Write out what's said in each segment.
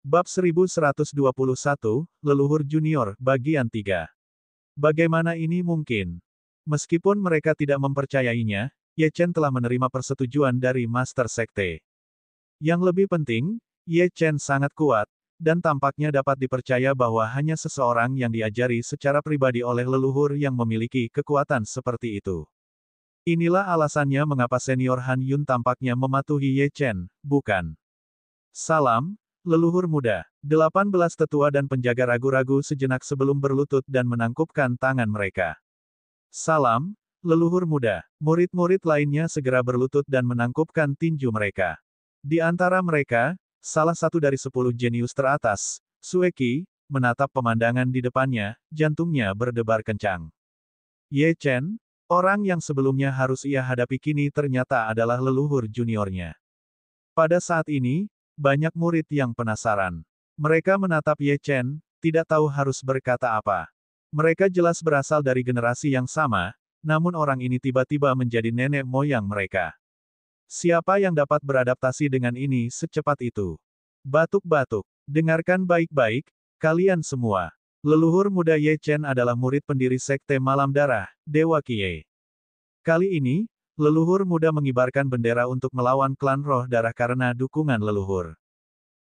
Bab 1121, Leluhur Junior, Bagian 3. Bagaimana ini mungkin? Meskipun mereka tidak mempercayainya, Ye Chen telah menerima persetujuan dari Master Sekte. Yang lebih penting, Ye Chen sangat kuat, dan tampaknya dapat dipercaya bahwa hanya seseorang yang diajari secara pribadi oleh leluhur yang memiliki kekuatan seperti itu. Inilah alasannya mengapa senior Han Yun tampaknya mematuhi Ye Chen, bukan? Salam, leluhur muda. 18 tetua dan penjaga ragu-ragu sejenak sebelum berlutut dan menangkupkan tangan mereka. Salam, leluhur muda. Murid-murid lainnya segera berlutut dan menangkupkan tinju mereka. Di antara mereka, salah satu dari 10 jenius teratas, Sue Qi, menatap pemandangan di depannya, jantungnya berdebar kencang. Ye Chen, orang yang sebelumnya harus ia hadapi kini ternyata adalah leluhur juniornya. Pada saat ini, banyak murid yang penasaran. Mereka menatap Ye Chen, tidak tahu harus berkata apa. Mereka jelas berasal dari generasi yang sama, namun orang ini tiba-tiba menjadi nenek moyang mereka. Siapa yang dapat beradaptasi dengan ini secepat itu? Batuk-batuk. Dengarkan baik-baik, kalian semua. Leluhur muda Ye Chen adalah murid pendiri Sekte Malam Darah, Dewa Qiye. Kali ini, leluhur muda mengibarkan bendera untuk melawan klan roh darah karena dukungan leluhur.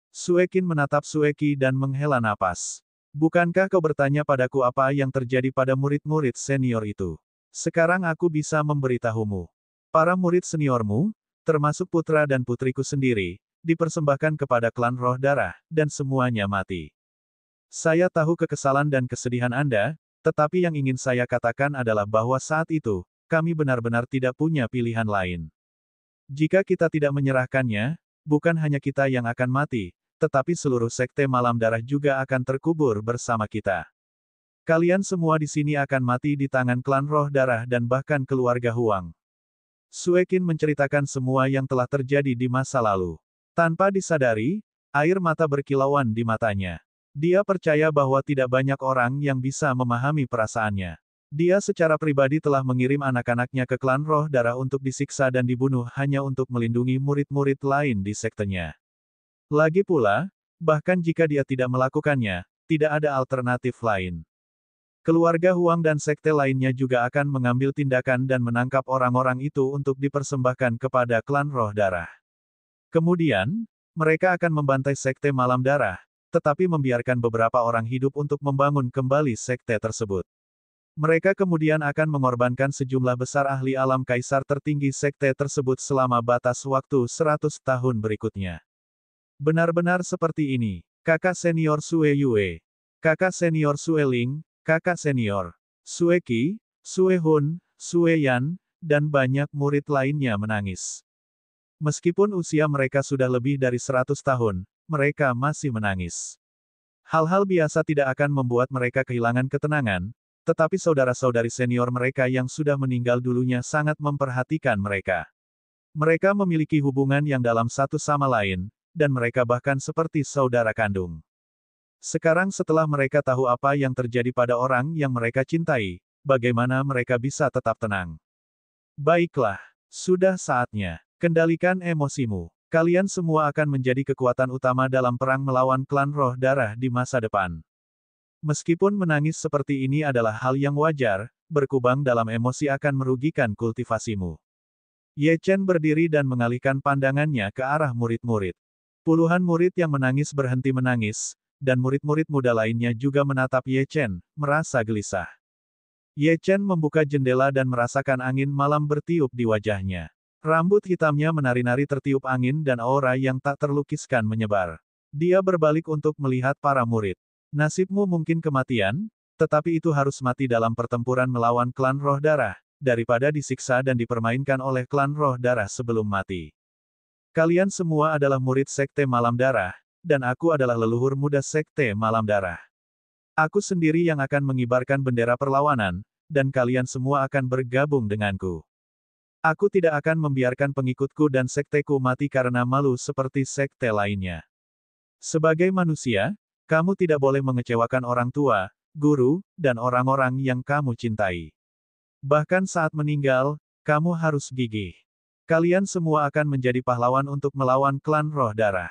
Sue Qin menatap Sue Qi dan menghela napas. Bukankah kau bertanya padaku apa yang terjadi pada murid-murid senior itu? Sekarang aku bisa memberitahumu. Para murid seniormu, termasuk putra dan putriku sendiri, dipersembahkan kepada klan roh darah, dan semuanya mati. Saya tahu kekesalan dan kesedihan Anda, tetapi yang ingin saya katakan adalah bahwa saat itu, kami benar-benar tidak punya pilihan lain. Jika kita tidak menyerahkannya, bukan hanya kita yang akan mati, tetapi seluruh Sekte Malam Darah juga akan terkubur bersama kita. Kalian semua di sini akan mati di tangan klan roh darah dan bahkan keluarga Huang. Sue Qin menceritakan semua yang telah terjadi di masa lalu. Tanpa disadari, air mata berkilauan di matanya. Dia percaya bahwa tidak banyak orang yang bisa memahami perasaannya. Dia secara pribadi telah mengirim anak-anaknya ke klan roh darah untuk disiksa dan dibunuh hanya untuk melindungi murid-murid lain di sektenya. Lagi pula, bahkan jika dia tidak melakukannya, tidak ada alternatif lain. Keluarga Huang dan sekte lainnya juga akan mengambil tindakan dan menangkap orang-orang itu untuk dipersembahkan kepada klan roh darah. Kemudian, mereka akan membantai sekte malam darah, tetapi membiarkan beberapa orang hidup untuk membangun kembali sekte tersebut. Mereka kemudian akan mengorbankan sejumlah besar ahli alam kaisar tertinggi sekte tersebut selama batas waktu 100 tahun berikutnya. Benar-benar seperti ini. Kakak senior Sue Yue. Kakak senior Sue Ling, kakak senior Sue Qi, Sue Hun, Sue Yan, dan banyak murid lainnya menangis. Meskipun usia mereka sudah lebih dari 100 tahun, mereka masih menangis. Hal-hal biasa tidak akan membuat mereka kehilangan ketenangan, tetapi saudara-saudari senior mereka yang sudah meninggal dulunya sangat memperhatikan mereka. Mereka memiliki hubungan yang dalam satu sama lain, dan mereka bahkan seperti saudara kandung. Sekarang setelah mereka tahu apa yang terjadi pada orang yang mereka cintai, bagaimana mereka bisa tetap tenang? Baiklah, sudah saatnya. Kendalikan emosimu. Kalian semua akan menjadi kekuatan utama dalam perang melawan klan roh darah di masa depan. Meskipun menangis seperti ini adalah hal yang wajar, berkubang dalam emosi akan merugikan kultivasimu. Ye Chen berdiri dan mengalihkan pandangannya ke arah murid-murid. Puluhan murid yang menangis berhenti menangis, dan murid-murid muda lainnya juga menatap Ye Chen, merasa gelisah. Ye Chen membuka jendela dan merasakan angin malam bertiup di wajahnya. Rambut hitamnya menari-nari tertiup angin dan aura yang tak terlukiskan menyebar. Dia berbalik untuk melihat para murid. Nasibmu mungkin kematian, tetapi itu harus mati dalam pertempuran melawan klan roh darah, daripada disiksa dan dipermainkan oleh klan roh darah sebelum mati. Kalian semua adalah murid Sekte Malam Darah, dan aku adalah leluhur muda Sekte Malam Darah. Aku sendiri yang akan mengibarkan bendera perlawanan, dan kalian semua akan bergabung denganku. Aku tidak akan membiarkan pengikutku dan sekteku mati karena malu seperti sekte lainnya. Sebagai manusia, kamu tidak boleh mengecewakan orang tua, guru, dan orang-orang yang kamu cintai. Bahkan saat meninggal, kamu harus gigih. Kalian semua akan menjadi pahlawan untuk melawan klan roh darah.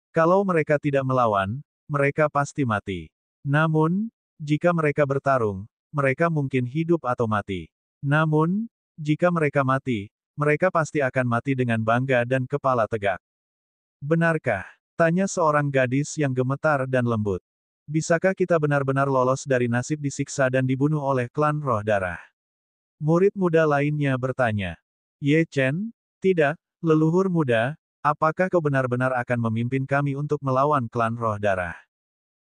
Kalau mereka tidak melawan, mereka pasti mati. Namun, jika mereka bertarung, mereka mungkin hidup atau mati. Namun, jika mereka mati, mereka pasti akan mati dengan bangga dan kepala tegak. Benarkah? Tanya seorang gadis yang gemetar dan lembut. Bisakah kita benar-benar lolos dari nasib disiksa dan dibunuh oleh klan roh darah? Murid muda lainnya bertanya. Ye Chen, tidak, leluhur muda, apakah kau benar-benar akan memimpin kami untuk melawan klan roh darah?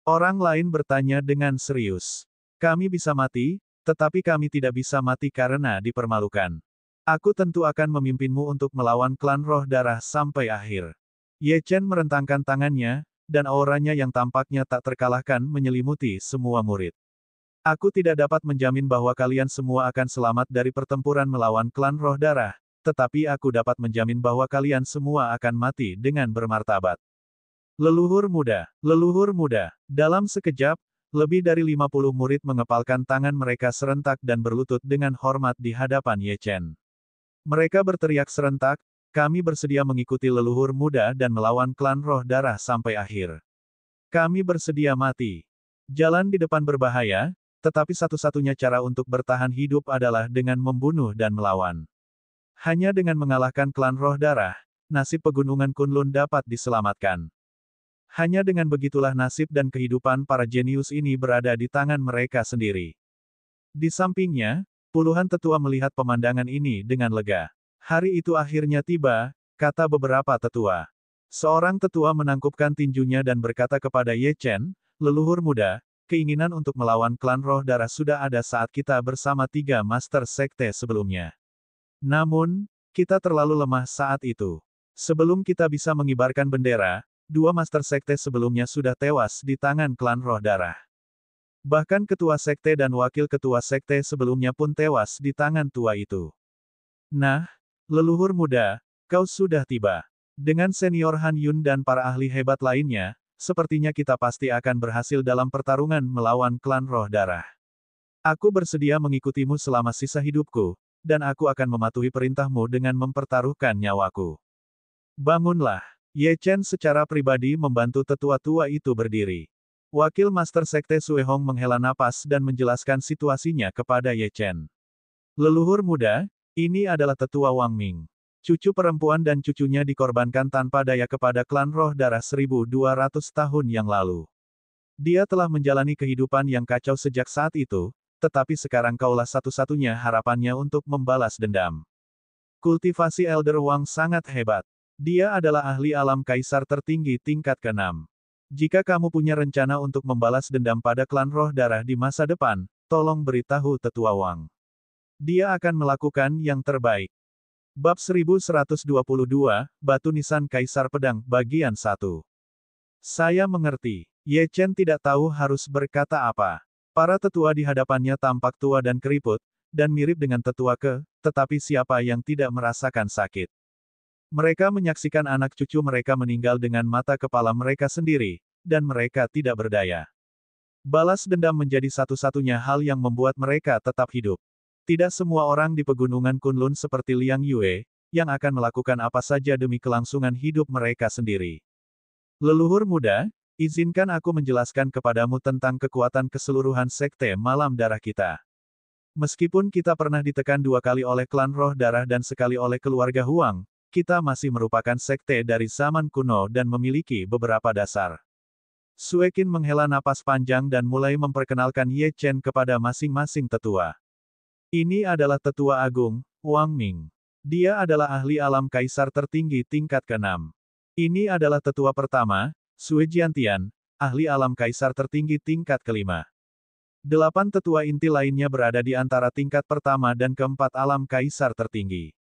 Orang lain bertanya dengan serius. Kami bisa mati, tetapi kami tidak bisa mati karena dipermalukan. Aku tentu akan memimpinmu untuk melawan klan roh darah sampai akhir. Ye Chen merentangkan tangannya, dan auranya yang tampaknya tak terkalahkan menyelimuti semua murid. Aku tidak dapat menjamin bahwa kalian semua akan selamat dari pertempuran melawan klan roh darah, tetapi aku dapat menjamin bahwa kalian semua akan mati dengan bermartabat. Leluhur muda, dalam sekejap, lebih dari 50 murid mengepalkan tangan mereka serentak dan berlutut dengan hormat di hadapan Ye Chen. Mereka berteriak serentak, kami bersedia mengikuti leluhur muda dan melawan klan roh darah sampai akhir. Kami bersedia mati. Jalan di depan berbahaya, tetapi satu-satunya cara untuk bertahan hidup adalah dengan membunuh dan melawan. Hanya dengan mengalahkan klan roh darah, nasib pegunungan Kunlun dapat diselamatkan. Hanya dengan begitulah nasib dan kehidupan para jenius ini berada di tangan mereka sendiri. Di sampingnya, puluhan tetua melihat pemandangan ini dengan lega. Hari itu akhirnya tiba, kata beberapa tetua. Seorang tetua menangkupkan tinjunya dan berkata kepada Ye Chen, leluhur muda, keinginan untuk melawan klan roh darah sudah ada saat kita bersama 3 master sekte sebelumnya. Namun, kita terlalu lemah saat itu. Sebelum kita bisa mengibarkan bendera, 2 master sekte sebelumnya sudah tewas di tangan klan roh darah. Bahkan ketua sekte dan wakil ketua sekte sebelumnya pun tewas di tangan tua itu. Nah, leluhur muda, kau sudah tiba. Dengan senior Han Yun dan para ahli hebat lainnya, sepertinya kita pasti akan berhasil dalam pertarungan melawan klan roh darah. Aku bersedia mengikutimu selama sisa hidupku, dan aku akan mematuhi perintahmu dengan mempertaruhkan nyawaku. Bangunlah. Ye Chen secara pribadi membantu tetua tua itu berdiri. Wakil Master Sekte Sue Hong menghela napas dan menjelaskan situasinya kepada Ye Chen. Leluhur muda, ini adalah tetua Wang Ming. Cucu perempuan dan cucunya dikorbankan tanpa daya kepada klan roh darah 1200 tahun yang lalu. Dia telah menjalani kehidupan yang kacau sejak saat itu, tetapi sekarang kaulah satu-satunya harapannya untuk membalas dendam. Kultivasi Elder Wang sangat hebat. Dia adalah ahli alam kaisar tertinggi tingkat ke-6. Jika kamu punya rencana untuk membalas dendam pada klan roh darah di masa depan, tolong beritahu tetua Wang. Dia akan melakukan yang terbaik. Bab 1122, Batu Nisan Kaisar Pedang, Bagian 1. Saya mengerti. Ye Chen tidak tahu harus berkata apa. Para tetua di hadapannya tampak tua dan keriput, dan mirip dengan tetua tetapi siapa yang tidak merasakan sakit? Mereka menyaksikan anak cucu mereka meninggal dengan mata kepala mereka sendiri, dan mereka tidak berdaya. Balas dendam menjadi satu-satunya hal yang membuat mereka tetap hidup. Tidak semua orang di pegunungan Kunlun seperti Liang Yue, yang akan melakukan apa saja demi kelangsungan hidup mereka sendiri. Leluhur muda, izinkan aku menjelaskan kepadamu tentang kekuatan keseluruhan sekte malam darah kita. Meskipun kita pernah ditekan 2 kali oleh klan roh darah dan sekali oleh keluarga Huang, kita masih merupakan sekte dari zaman kuno dan memiliki beberapa dasar. Sue Qin menghela napas panjang dan mulai memperkenalkan Ye Chen kepada masing-masing tetua. Ini adalah tetua agung, Wang Ming. Dia adalah ahli alam kaisar tertinggi tingkat ke-6. Ini adalah tetua pertama, Sue Jiantian, ahli alam kaisar tertinggi tingkat ke-5. 8 tetua inti lainnya berada di antara tingkat pertama dan keempat alam kaisar tertinggi.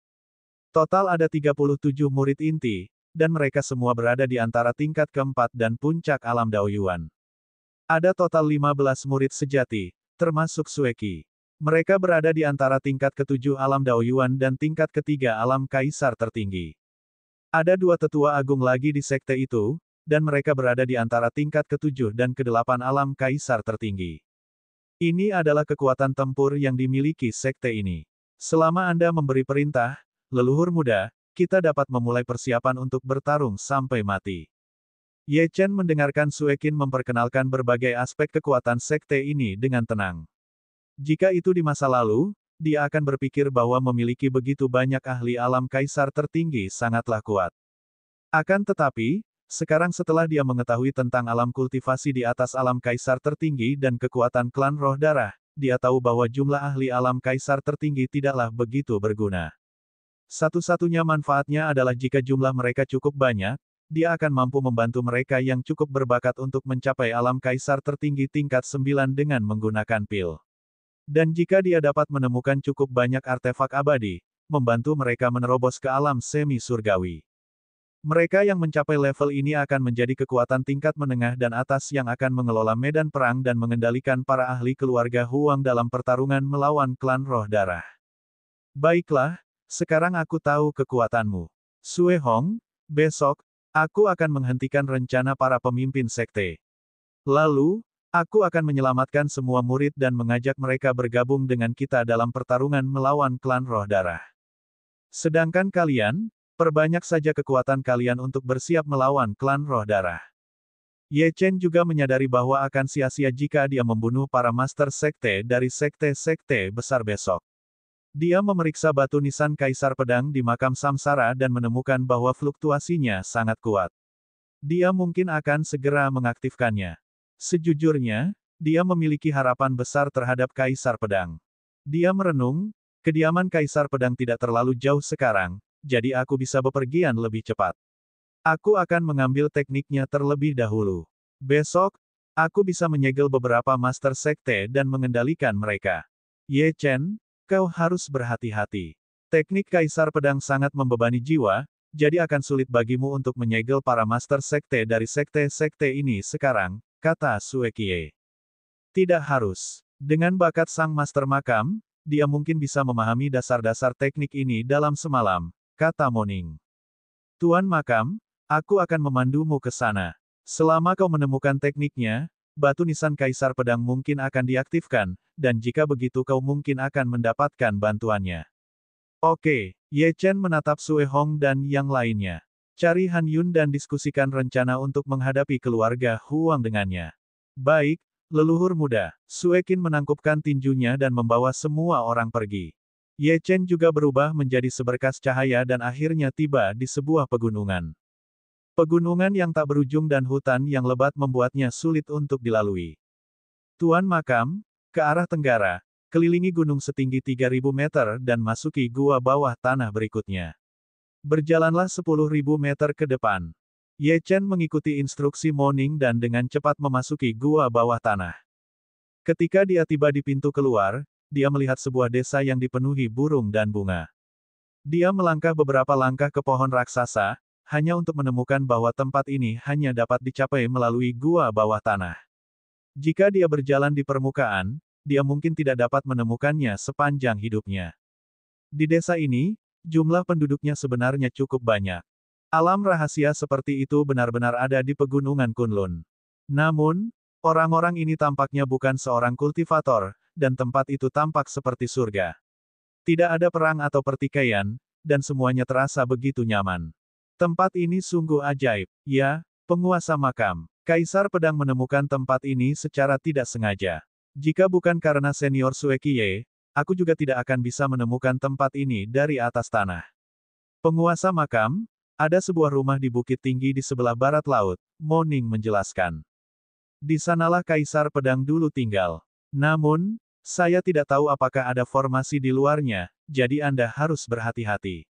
Total ada 37 murid inti, dan mereka semua berada di antara tingkat keempat dan puncak alam Daoyuan. Ada total 15 murid sejati, termasuk Sue Qi. Mereka berada di antara tingkat ke-7 alam Daoyuan dan tingkat ke-3 alam kaisar tertinggi. Ada 2 tetua agung lagi di sekte itu, dan mereka berada di antara tingkat ke-7 dan ke-8 alam kaisar tertinggi. Ini adalah kekuatan tempur yang dimiliki sekte ini. Selama Anda memberi perintah, leluhur muda, kita dapat memulai persiapan untuk bertarung sampai mati. Ye Chen mendengarkan Sue Qin memperkenalkan berbagai aspek kekuatan sekte ini dengan tenang. Jika itu di masa lalu, dia akan berpikir bahwa memiliki begitu banyak ahli alam kaisar tertinggi sangatlah kuat. Akan tetapi, sekarang setelah dia mengetahui tentang alam kultivasi di atas alam kaisar tertinggi dan kekuatan klan roh darah, dia tahu bahwa jumlah ahli alam kaisar tertinggi tidaklah begitu berguna. Satu-satunya manfaatnya adalah jika jumlah mereka cukup banyak, dia akan mampu membantu mereka yang cukup berbakat untuk mencapai alam kaisar tertinggi tingkat 9 dengan menggunakan pil. Dan jika dia dapat menemukan cukup banyak artefak abadi, membantu mereka menerobos ke alam semi surgawi. Mereka yang mencapai level ini akan menjadi kekuatan tingkat menengah dan atas yang akan mengelola medan perang dan mengendalikan para ahli keluarga Huang dalam pertarungan melawan klan roh darah. Baiklah, sekarang aku tahu kekuatanmu. Sue Hong, besok, aku akan menghentikan rencana para pemimpin sekte. Lalu, aku akan menyelamatkan semua murid dan mengajak mereka bergabung dengan kita dalam pertarungan melawan klan roh darah. Sedangkan kalian, perbanyak saja kekuatan kalian untuk bersiap melawan klan roh darah. Ye Chen juga menyadari bahwa akan sia-sia jika dia membunuh para master sekte dari sekte-sekte besar besok. Dia memeriksa batu nisan Kaisar Pedang di makam Samsara dan menemukan bahwa fluktuasinya sangat kuat. Dia mungkin akan segera mengaktifkannya. Sejujurnya, dia memiliki harapan besar terhadap Kaisar Pedang. Dia merenung, kediaman Kaisar Pedang tidak terlalu jauh sekarang, jadi aku bisa bepergian lebih cepat. Aku akan mengambil tekniknya terlebih dahulu. Besok, aku bisa menyegel beberapa master sekte dan mengendalikan mereka. Ye Chen, kau harus berhati-hati. Teknik Kaisar Pedang sangat membebani jiwa, jadi akan sulit bagimu untuk menyegel para master sekte dari sekte-sekte ini sekarang, kata Sue Kie. Tidak harus. Dengan bakat sang master makam, dia mungkin bisa memahami dasar-dasar teknik ini dalam semalam, kata Moning. Tuan makam, aku akan memandumu ke sana. Selama kau menemukan tekniknya, batu nisan Kaisar Pedang mungkin akan diaktifkan, dan jika begitu kau mungkin akan mendapatkan bantuannya. Oke, Ye Chen menatap Sue Hong dan yang lainnya. Cari Han Yun dan diskusikan rencana untuk menghadapi keluarga Huang dengannya. Baik, leluhur muda. Sue Qin menangkupkan tinjunya dan membawa semua orang pergi. Ye Chen juga berubah menjadi seberkas cahaya dan akhirnya tiba di sebuah pegunungan. Pegunungan yang tak berujung dan hutan yang lebat membuatnya sulit untuk dilalui. Tuan makam, ke arah tenggara, kelilingi gunung setinggi 3000 meter dan masuki gua bawah tanah berikutnya. Berjalanlah 10.000 meter ke depan. Ye Chen mengikuti instruksi Moning dan dengan cepat memasuki gua bawah tanah. Ketika dia tiba di pintu keluar, dia melihat sebuah desa yang dipenuhi burung dan bunga. Dia melangkah beberapa langkah ke pohon raksasa, hanya untuk menemukan bahwa tempat ini hanya dapat dicapai melalui gua bawah tanah. Jika dia berjalan di permukaan, dia mungkin tidak dapat menemukannya sepanjang hidupnya. Di desa ini, jumlah penduduknya sebenarnya cukup banyak. Alam rahasia seperti itu benar-benar ada di pegunungan Kunlun. Namun, orang-orang ini tampaknya bukan seorang kultivator, dan tempat itu tampak seperti surga. Tidak ada perang atau pertikaian, dan semuanya terasa begitu nyaman. Tempat ini sungguh ajaib. Ya, penguasa makam. Kaisar Pedang menemukan tempat ini secara tidak sengaja. Jika bukan karena senior Sue Kie, aku juga tidak akan bisa menemukan tempat ini dari atas tanah. Penguasa makam, ada sebuah rumah di bukit tinggi di sebelah barat laut, Moning menjelaskan. Di sanalah Kaisar Pedang dulu tinggal. Namun, saya tidak tahu apakah ada formasi di luarnya, jadi Anda harus berhati-hati.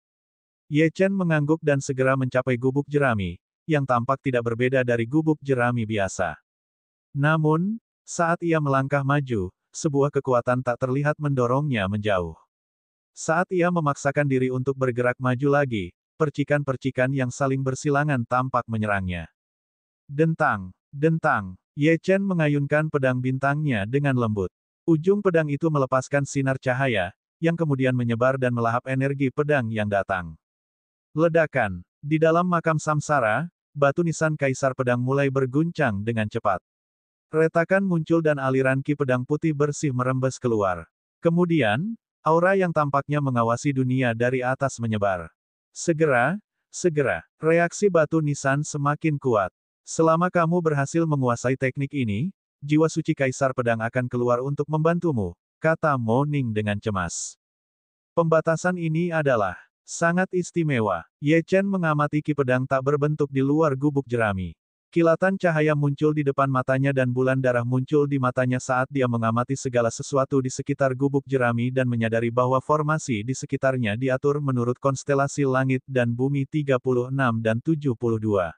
Ye Chen mengangguk dan segera mencapai gubuk jerami, yang tampak tidak berbeda dari gubuk jerami biasa. Namun, saat ia melangkah maju, sebuah kekuatan tak terlihat mendorongnya menjauh. Saat ia memaksakan diri untuk bergerak maju lagi, percikan-percikan yang saling bersilangan tampak menyerangnya. Dentang, dentang, Ye Chen mengayunkan pedang bintangnya dengan lembut. Ujung pedang itu melepaskan sinar cahaya, yang kemudian menyebar dan melahap energi pedang yang datang. Ledakan. Di dalam makam Samsara, batu nisan Kaisar Pedang mulai berguncang dengan cepat. Retakan muncul dan aliran ki pedang putih bersih merembes keluar. Kemudian, aura yang tampaknya mengawasi dunia dari atas menyebar. Segera, reaksi batu nisan semakin kuat. Selama kamu berhasil menguasai teknik ini, jiwa suci Kaisar Pedang akan keluar untuk membantumu, kata Mo Ning dengan cemas. Pembatasan ini adalah sangat istimewa. Ye Chen mengamati ki pedang tak berbentuk di luar gubuk jerami. Kilatan cahaya muncul di depan matanya dan bulan darah muncul di matanya saat dia mengamati segala sesuatu di sekitar gubuk jerami dan menyadari bahwa formasi di sekitarnya diatur menurut konstelasi langit dan bumi 36 dan 72.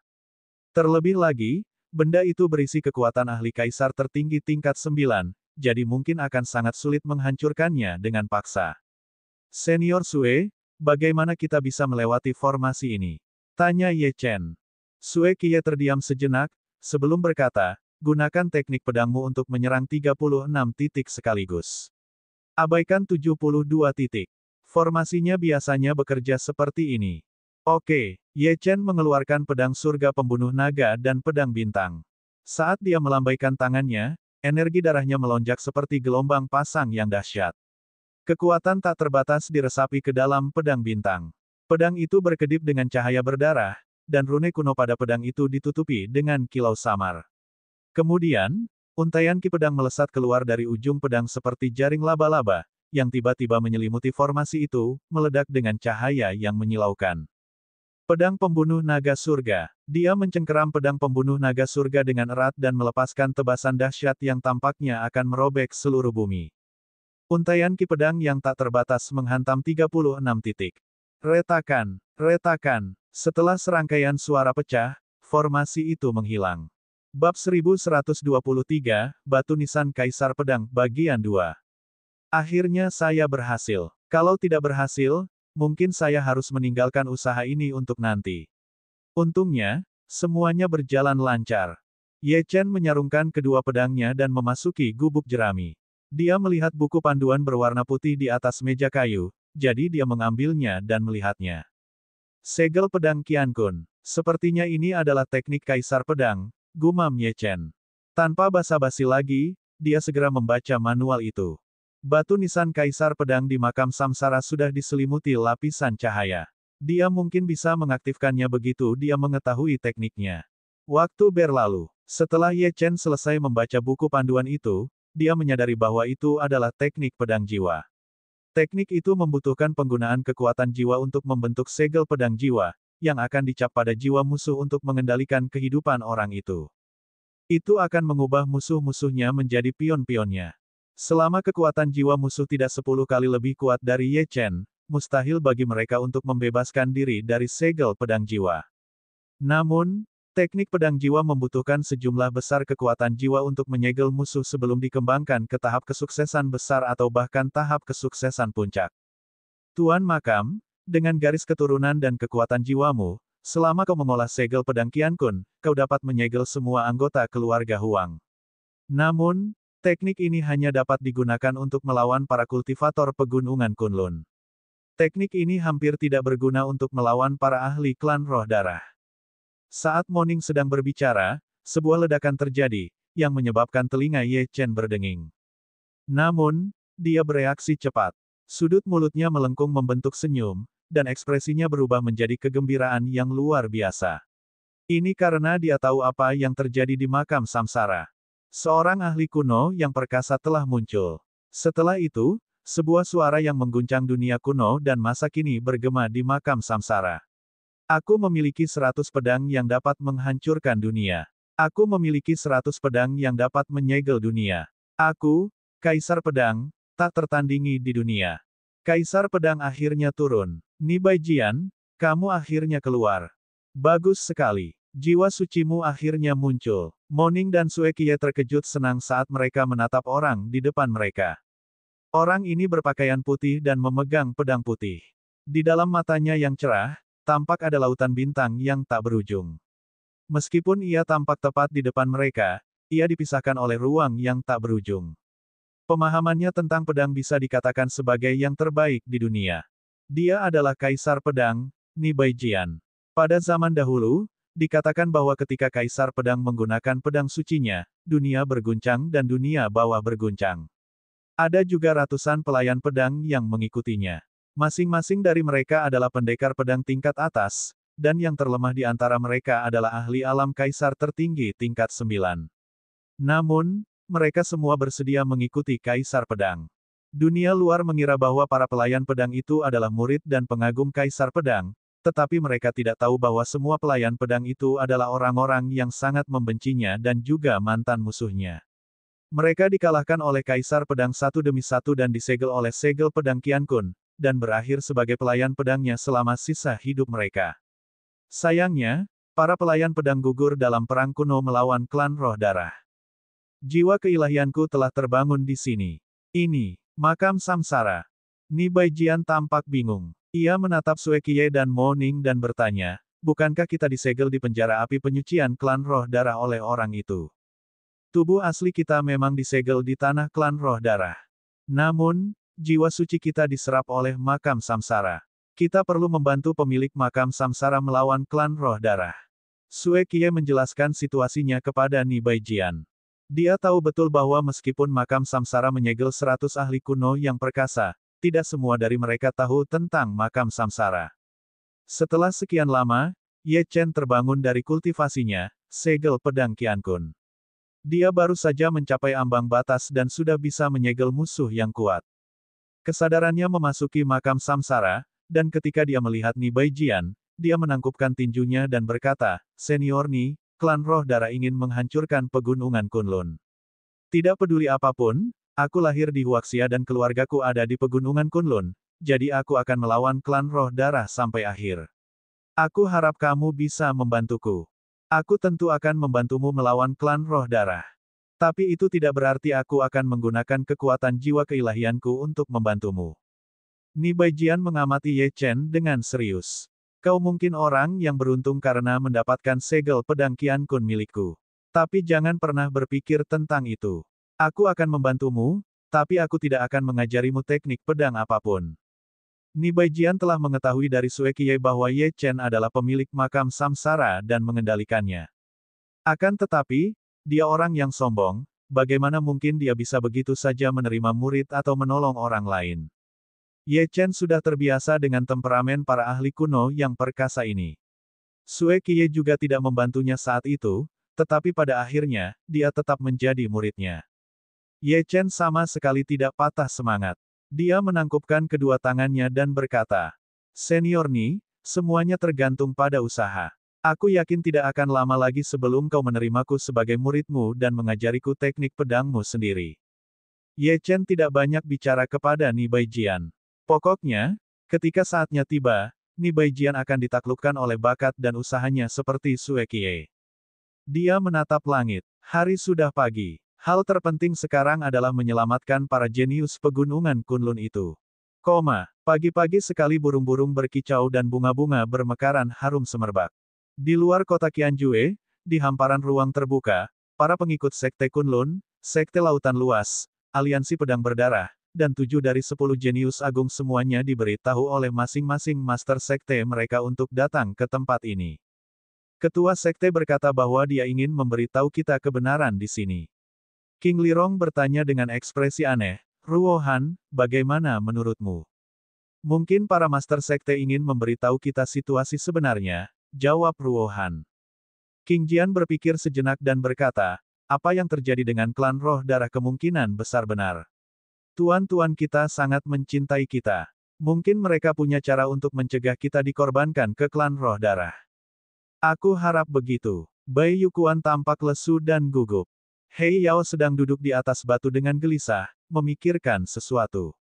Terlebih lagi, benda itu berisi kekuatan ahli kaisar tertinggi tingkat 9, jadi mungkin akan sangat sulit menghancurkannya dengan paksa. Senior Sue, bagaimana kita bisa melewati formasi ini? Tanya Ye Chen. Sue Qiye terdiam sejenak, sebelum berkata, gunakan teknik pedangmu untuk menyerang 36 titik sekaligus. Abaikan 72 titik. Formasinya biasanya bekerja seperti ini. Oke, Ye Chen mengeluarkan pedang surga pembunuh naga dan pedang bintang. Saat dia melambaikan tangannya, energi darahnya melonjak seperti gelombang pasang yang dahsyat. Kekuatan tak terbatas diresapi ke dalam pedang bintang. Pedang itu berkedip dengan cahaya berdarah, dan rune kuno pada pedang itu ditutupi dengan kilau samar. Kemudian, untaian ki pedang melesat keluar dari ujung pedang seperti jaring laba-laba, yang tiba-tiba menyelimuti formasi itu, meledak dengan cahaya yang menyilaukan. Pedang pembunuh naga surga. Dia mencengkeram pedang pembunuh naga surga dengan erat dan melepaskan tebasan dahsyat yang tampaknya akan merobek seluruh bumi. Untaian ki pedang yang tak terbatas menghantam 36 titik. Retakan, retakan. Setelah serangkaian suara pecah, formasi itu menghilang. Bab 1123, Batu Nisan Kaisar Pedang, Bagian 2. Akhirnya saya berhasil. Kalau tidak berhasil, mungkin saya harus meninggalkan usaha ini untuk nanti. Untungnya, semuanya berjalan lancar. Ye Chen menyarungkan kedua pedangnya dan memasuki gubuk jerami. Dia melihat buku panduan berwarna putih di atas meja kayu, jadi dia mengambilnya dan melihatnya. Segel pedang Qiankun. Sepertinya ini adalah teknik Kaisar Pedang, gumam Ye Chen. Tanpa basa-basi lagi, dia segera membaca manual itu. Batu nisan Kaisar Pedang di makam samsara sudah diselimuti lapisan cahaya. Dia mungkin bisa mengaktifkannya begitu dia mengetahui tekniknya. Waktu berlalu. Setelah Ye Chen selesai membaca buku panduan itu, dia menyadari bahwa itu adalah teknik pedang jiwa. Teknik itu membutuhkan penggunaan kekuatan jiwa untuk membentuk segel pedang jiwa, yang akan dicap pada jiwa musuh untuk mengendalikan kehidupan orang itu. Itu akan mengubah musuh-musuhnya menjadi pion-pionnya. Selama kekuatan jiwa musuh tidak 10 kali lebih kuat dari Ye Chen, mustahil bagi mereka untuk membebaskan diri dari segel pedang jiwa. Namun, teknik pedang jiwa membutuhkan sejumlah besar kekuatan jiwa untuk menyegel musuh sebelum dikembangkan ke tahap kesuksesan besar atau bahkan tahap kesuksesan puncak. Tuan Makam, dengan garis keturunan dan kekuatan jiwamu, selama kau mengolah segel pedang Qiankun, kau dapat menyegel semua anggota keluarga Huang. Namun, teknik ini hanya dapat digunakan untuk melawan para kultivator pegunungan Kunlun. Teknik ini hampir tidak berguna untuk melawan para ahli klan roh darah. Saat Moning sedang berbicara, sebuah ledakan terjadi, yang menyebabkan telinga Ye Chen berdenging. Namun, dia bereaksi cepat. Sudut mulutnya melengkung membentuk senyum, dan ekspresinya berubah menjadi kegembiraan yang luar biasa. Ini karena dia tahu apa yang terjadi di makam samsara. Seorang ahli kuno yang perkasa telah muncul. Setelah itu, sebuah suara yang mengguncang dunia kuno dan masa kini bergema di makam samsara. Aku memiliki 100 pedang yang dapat menghancurkan dunia. Aku memiliki 100 pedang yang dapat menyegel dunia. Aku, Kaisar Pedang, tak tertandingi di dunia. Kaisar Pedang akhirnya turun. Nibai Jian, kamu akhirnya keluar. Bagus sekali. Jiwa sucimu akhirnya muncul. Moning dan Sue Qiye terkejut senang saat mereka menatap orang di depan mereka. Orang ini berpakaian putih dan memegang pedang putih. Di dalam matanya yang cerah, tampak ada lautan bintang yang tak berujung. Meskipun ia tampak tepat di depan mereka, ia dipisahkan oleh ruang yang tak berujung. Pemahamannya tentang pedang bisa dikatakan sebagai yang terbaik di dunia. Dia adalah Kaisar Pedang, Nibai Jian. Pada zaman dahulu, dikatakan bahwa ketika Kaisar Pedang menggunakan pedang sucinya, dunia berguncang dan dunia bawah berguncang. Ada juga ratusan pelayan pedang yang mengikutinya. Masing-masing dari mereka adalah pendekar pedang tingkat atas, dan yang terlemah di antara mereka adalah ahli alam kaisar tertinggi tingkat 9. Namun, mereka semua bersedia mengikuti kaisar pedang. Dunia luar mengira bahwa para pelayan pedang itu adalah murid dan pengagum kaisar pedang, tetapi mereka tidak tahu bahwa semua pelayan pedang itu adalah orang-orang yang sangat membencinya dan juga mantan musuhnya. Mereka dikalahkan oleh kaisar pedang satu demi satu dan disegel oleh segel pedang Qian Kun, dan berakhir sebagai pelayan pedangnya selama sisa hidup mereka. Sayangnya, para pelayan pedang gugur dalam perang kuno melawan klan Roh Darah. Jiwa keilahianku telah terbangun di sini. Ini, makam Samsara. Ni Baijian tampak bingung. Ia menatap Sue Qiye dan Mo Ning dan bertanya, bukankah kita disegel di penjara api penyucian klan Roh Darah oleh orang itu? Tubuh asli kita memang disegel di tanah klan Roh Darah. Namun, jiwa suci kita diserap oleh makam Samsara. Kita perlu membantu pemilik makam Samsara melawan klan Roh Darah. Sue Qiye menjelaskan situasinya kepada Ni Baijian. Dia tahu betul bahwa meskipun makam Samsara menyegel 100 ahli kuno yang perkasa, tidak semua dari mereka tahu tentang makam Samsara. Setelah sekian lama, Ye Chen terbangun dari kultivasinya, segel pedang Qian Kun. Dia baru saja mencapai ambang batas dan sudah bisa menyegel musuh yang kuat. Kesadarannya memasuki makam Samsara, dan ketika dia melihat Ni Baijian, dia menangkupkan tinjunya dan berkata, "Senior Ni, klan Roh Darah ingin menghancurkan pegunungan Kunlun. Tidak peduli apapun, aku lahir di Huaxia dan keluargaku ada di pegunungan Kunlun, jadi aku akan melawan klan Roh Darah sampai akhir. Aku harap kamu bisa membantuku. Aku tentu akan membantumu melawan klan Roh Darah. Tapi itu tidak berarti aku akan menggunakan kekuatan jiwa keilahianku untuk membantumu." Ni Baijian mengamati Ye Chen dengan serius. Kau mungkin orang yang beruntung karena mendapatkan segel pedang Qian Kun milikku. Tapi jangan pernah berpikir tentang itu. Aku akan membantumu, tapi aku tidak akan mengajarimu teknik pedang apapun. Ni Baijian telah mengetahui dari Sue Qiye bahwa Ye Chen adalah pemilik makam Samsara dan mengendalikannya. Akan tetapi, dia orang yang sombong, bagaimana mungkin dia bisa begitu saja menerima murid atau menolong orang lain? Ye Chen sudah terbiasa dengan temperamen para ahli kuno yang perkasa ini. Sue Qiye juga tidak membantunya saat itu, tetapi pada akhirnya, dia tetap menjadi muridnya. Ye Chen sama sekali tidak patah semangat. Dia menangkupkan kedua tangannya dan berkata, "Senior Ni, semuanya tergantung pada usaha. Aku yakin tidak akan lama lagi sebelum kau menerimaku sebagai muridmu dan mengajariku teknik pedangmu sendiri." Ye Chen tidak banyak bicara kepada Ni Baijian. Pokoknya, ketika saatnya tiba, Ni Baijian akan ditaklukkan oleh bakat dan usahanya seperti Sue Qiye. Dia menatap langit. Hari sudah pagi. Hal terpenting sekarang adalah menyelamatkan para jenius pegunungan Kunlun itu. Pagi-pagi sekali burung-burung berkicau dan bunga-bunga bermekaran harum semerbak. Di luar kota Qianjue, di hamparan ruang terbuka, para pengikut Sekte Kunlun, Sekte Lautan Luas, Aliansi Pedang Berdarah, dan 7 dari 10 jenius agung semuanya diberitahu oleh masing-masing master sekte mereka untuk datang ke tempat ini. Ketua sekte berkata bahwa dia ingin memberitahu kita kebenaran di sini. King Lirong bertanya dengan ekspresi aneh, "Ruo Han, bagaimana menurutmu?" "Mungkin para master sekte ingin memberitahu kita situasi sebenarnya," jawab Ruo Han. King Jian berpikir sejenak dan berkata, "Apa yang terjadi dengan klan Roh Darah kemungkinan besar benar. Tuan-tuan kita sangat mencintai kita. Mungkin mereka punya cara untuk mencegah kita dikorbankan ke klan Roh Darah. Aku harap begitu." Bai Yukuan tampak lesu dan gugup. Hei Yao sedang duduk di atas batu dengan gelisah, memikirkan sesuatu.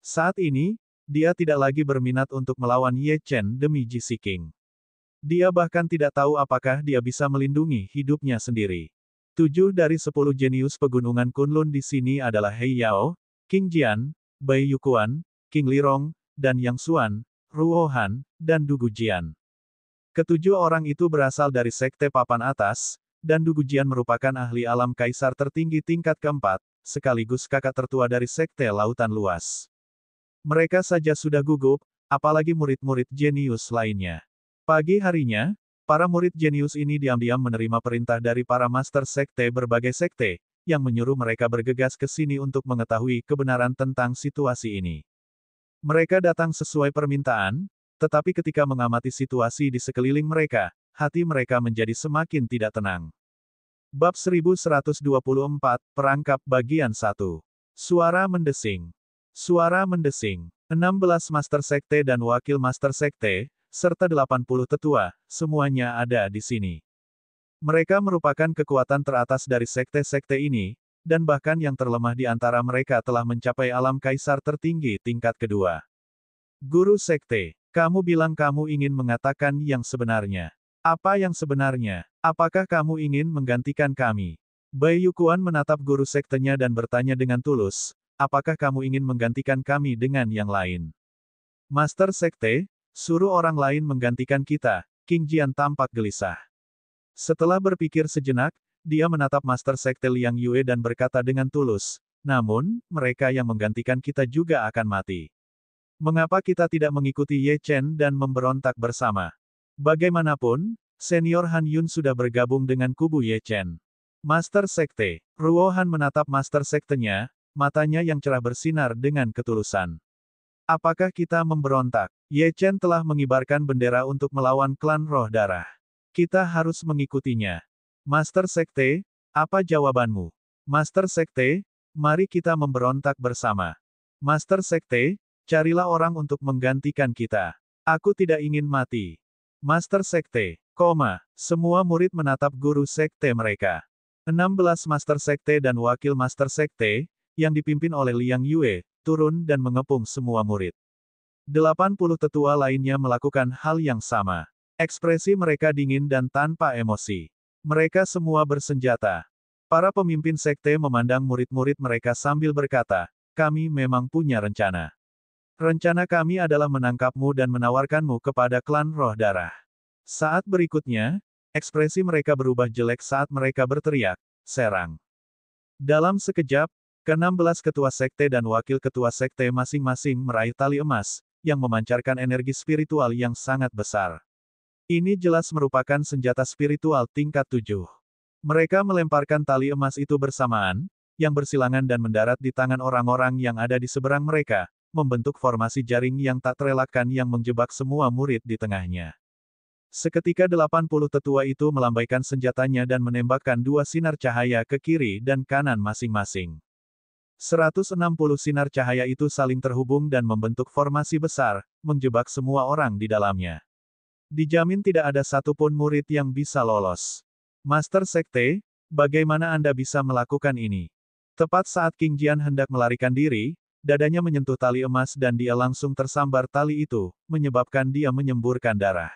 Saat ini, dia tidak lagi berminat untuk melawan Ye Chen demi Ji Siking. Dia bahkan tidak tahu apakah dia bisa melindungi hidupnya sendiri. 7 dari 10 jenius pegunungan Kunlun di sini adalah Hei Yao, King Jian, Bai Yukuan, King Lirong, dan Yang Xuan, Ruo Han, dan Dugu Jian. Ketujuh orang itu berasal dari Sekte Papan Atas, dan Dugu Jian merupakan ahli alam kaisar tertinggi tingkat keempat, sekaligus kakak tertua dari Sekte Lautan Luas. Mereka saja sudah gugup, apalagi murid-murid jenius lainnya. Pagi harinya, para murid jenius ini diam-diam menerima perintah dari para master sekte berbagai sekte, yang menyuruh mereka bergegas ke sini untuk mengetahui kebenaran tentang situasi ini. Mereka datang sesuai permintaan, Tetapi ketika mengamati situasi di sekeliling mereka, hati mereka menjadi semakin tidak tenang. Bab 1124, Perangkap Bagian 1. Suara mendesing. Suara mendesing. 16 Master Sekte dan Wakil Master Sekte, serta 80 tetua, semuanya ada di sini. Mereka merupakan kekuatan teratas dari sekte-sekte ini, dan bahkan yang terlemah di antara mereka telah mencapai alam kaisar tertinggi tingkat kedua. Guru Sekte, kamu bilang kamu ingin mengatakan yang sebenarnya. Apa yang sebenarnya? Apakah kamu ingin menggantikan kami? Bai Yukuan menatap guru sektenya dan bertanya dengan tulus, apakah kamu ingin menggantikan kami dengan yang lain? Master Sekte, suruh orang lain menggantikan kita, King Jian tampak gelisah. Setelah berpikir sejenak, dia menatap Master Sekte Liang Yue dan berkata dengan tulus, namun, mereka yang menggantikan kita juga akan mati. Mengapa kita tidak mengikuti Ye Chen dan memberontak bersama? Bagaimanapun, Senior Han Yun sudah bergabung dengan kubu Ye Chen. Master Sekte, Ruo Han menatap Master Sektenya, matanya yang cerah bersinar dengan ketulusan. Apakah kita memberontak? Ye Chen telah mengibarkan bendera untuk melawan klan Roh Darah. Kita harus mengikutinya. Master Sekte, apa jawabanmu? Master Sekte, mari kita memberontak bersama. Master Sekte, carilah orang untuk menggantikan kita. Aku tidak ingin mati. Master Sekte, semua murid menatap guru sekte mereka. 16 Master Sekte dan Wakil Master Sekte, yang dipimpin oleh Liang Yue, turun dan mengepung semua murid. 80 tetua lainnya melakukan hal yang sama. Ekspresi mereka dingin dan tanpa emosi. Mereka semua bersenjata. Para pemimpin sekte memandang murid-murid mereka sambil berkata, kami memang punya rencana. Rencana kami adalah menangkapmu dan menawarkanmu kepada klan Roh Darah. Saat berikutnya, ekspresi mereka berubah jelek saat mereka berteriak, serang. Dalam sekejap, ke-16 ketua sekte dan wakil ketua sekte masing-masing meraih tali emas, yang memancarkan energi spiritual yang sangat besar. Ini jelas merupakan senjata spiritual tingkat 7. Mereka melemparkan tali emas itu bersamaan, yang bersilangan dan mendarat di tangan orang-orang yang ada di seberang mereka, membentuk formasi jaring yang tak terelakkan yang menjebak semua murid di tengahnya. Seketika 80 tetua itu melambaikan senjatanya dan menembakkan 2 sinar cahaya ke kiri dan kanan masing-masing. 160 sinar cahaya itu saling terhubung dan membentuk formasi besar, menjebak semua orang di dalamnya. Dijamin tidak ada satupun murid yang bisa lolos. Master Sekte, bagaimana Anda bisa melakukan ini? Tepat saat King Jian hendak melarikan diri, dadanya menyentuh tali emas dan dia langsung tersambar tali itu, menyebabkan dia menyemburkan darah.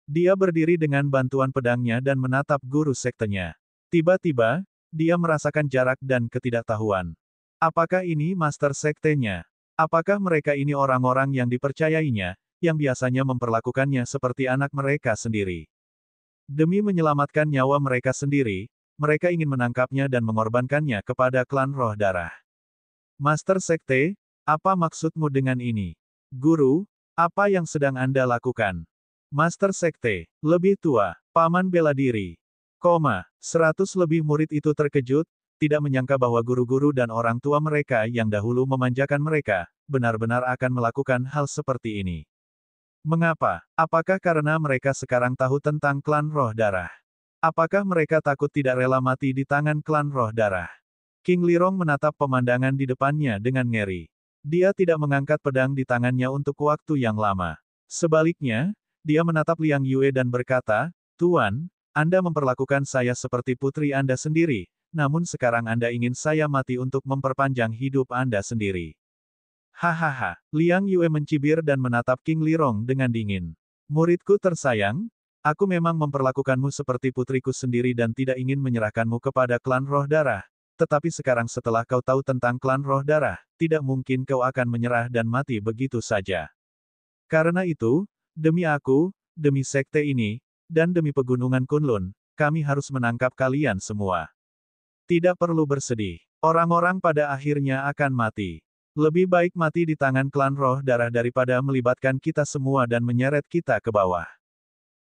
Dia berdiri dengan bantuan pedangnya dan menatap guru sektenya. Tiba-tiba, dia merasakan jarak dan ketidaktahuan. Apakah ini Master Sektenya? Apakah mereka ini orang-orang yang dipercayainya, yang biasanya memperlakukannya seperti anak mereka sendiri? Demi menyelamatkan nyawa mereka sendiri, mereka ingin menangkapnya dan mengorbankannya kepada klan Roh Darah. Master Sekte, apa maksudmu dengan ini? Guru, apa yang sedang Anda lakukan? Master Sekte, lebih tua, paman bela diri. 100 lebih murid itu terkejut, tidak menyangka bahwa guru-guru dan orang tua mereka yang dahulu memanjakan mereka, benar-benar akan melakukan hal seperti ini. Mengapa? Apakah karena mereka sekarang tahu tentang klan Roh Darah? Apakah mereka takut tidak rela mati di tangan klan Roh Darah? King Lirong menatap pemandangan di depannya dengan ngeri. Dia tidak mengangkat pedang di tangannya untuk waktu yang lama. Sebaliknya, dia menatap Liang Yue dan berkata, Tuan, Anda memperlakukan saya seperti putri Anda sendiri, namun sekarang Anda ingin saya mati untuk memperpanjang hidup Anda sendiri. Hahaha, Liang Yue mencibir dan menatap King Lirong dengan dingin. Muridku tersayang, aku memang memperlakukanmu seperti putriku sendiri dan tidak ingin menyerahkanmu kepada klan Roh Darah, tetapi sekarang setelah kau tahu tentang klan Roh Darah, tidak mungkin kau akan menyerah dan mati begitu saja. Karena itu, demi aku, demi sekte ini, dan demi pegunungan Kunlun, kami harus menangkap kalian semua. Tidak perlu bersedih. Orang-orang pada akhirnya akan mati. Lebih baik mati di tangan klan Roh Darah daripada melibatkan kita semua dan menyeret kita ke bawah.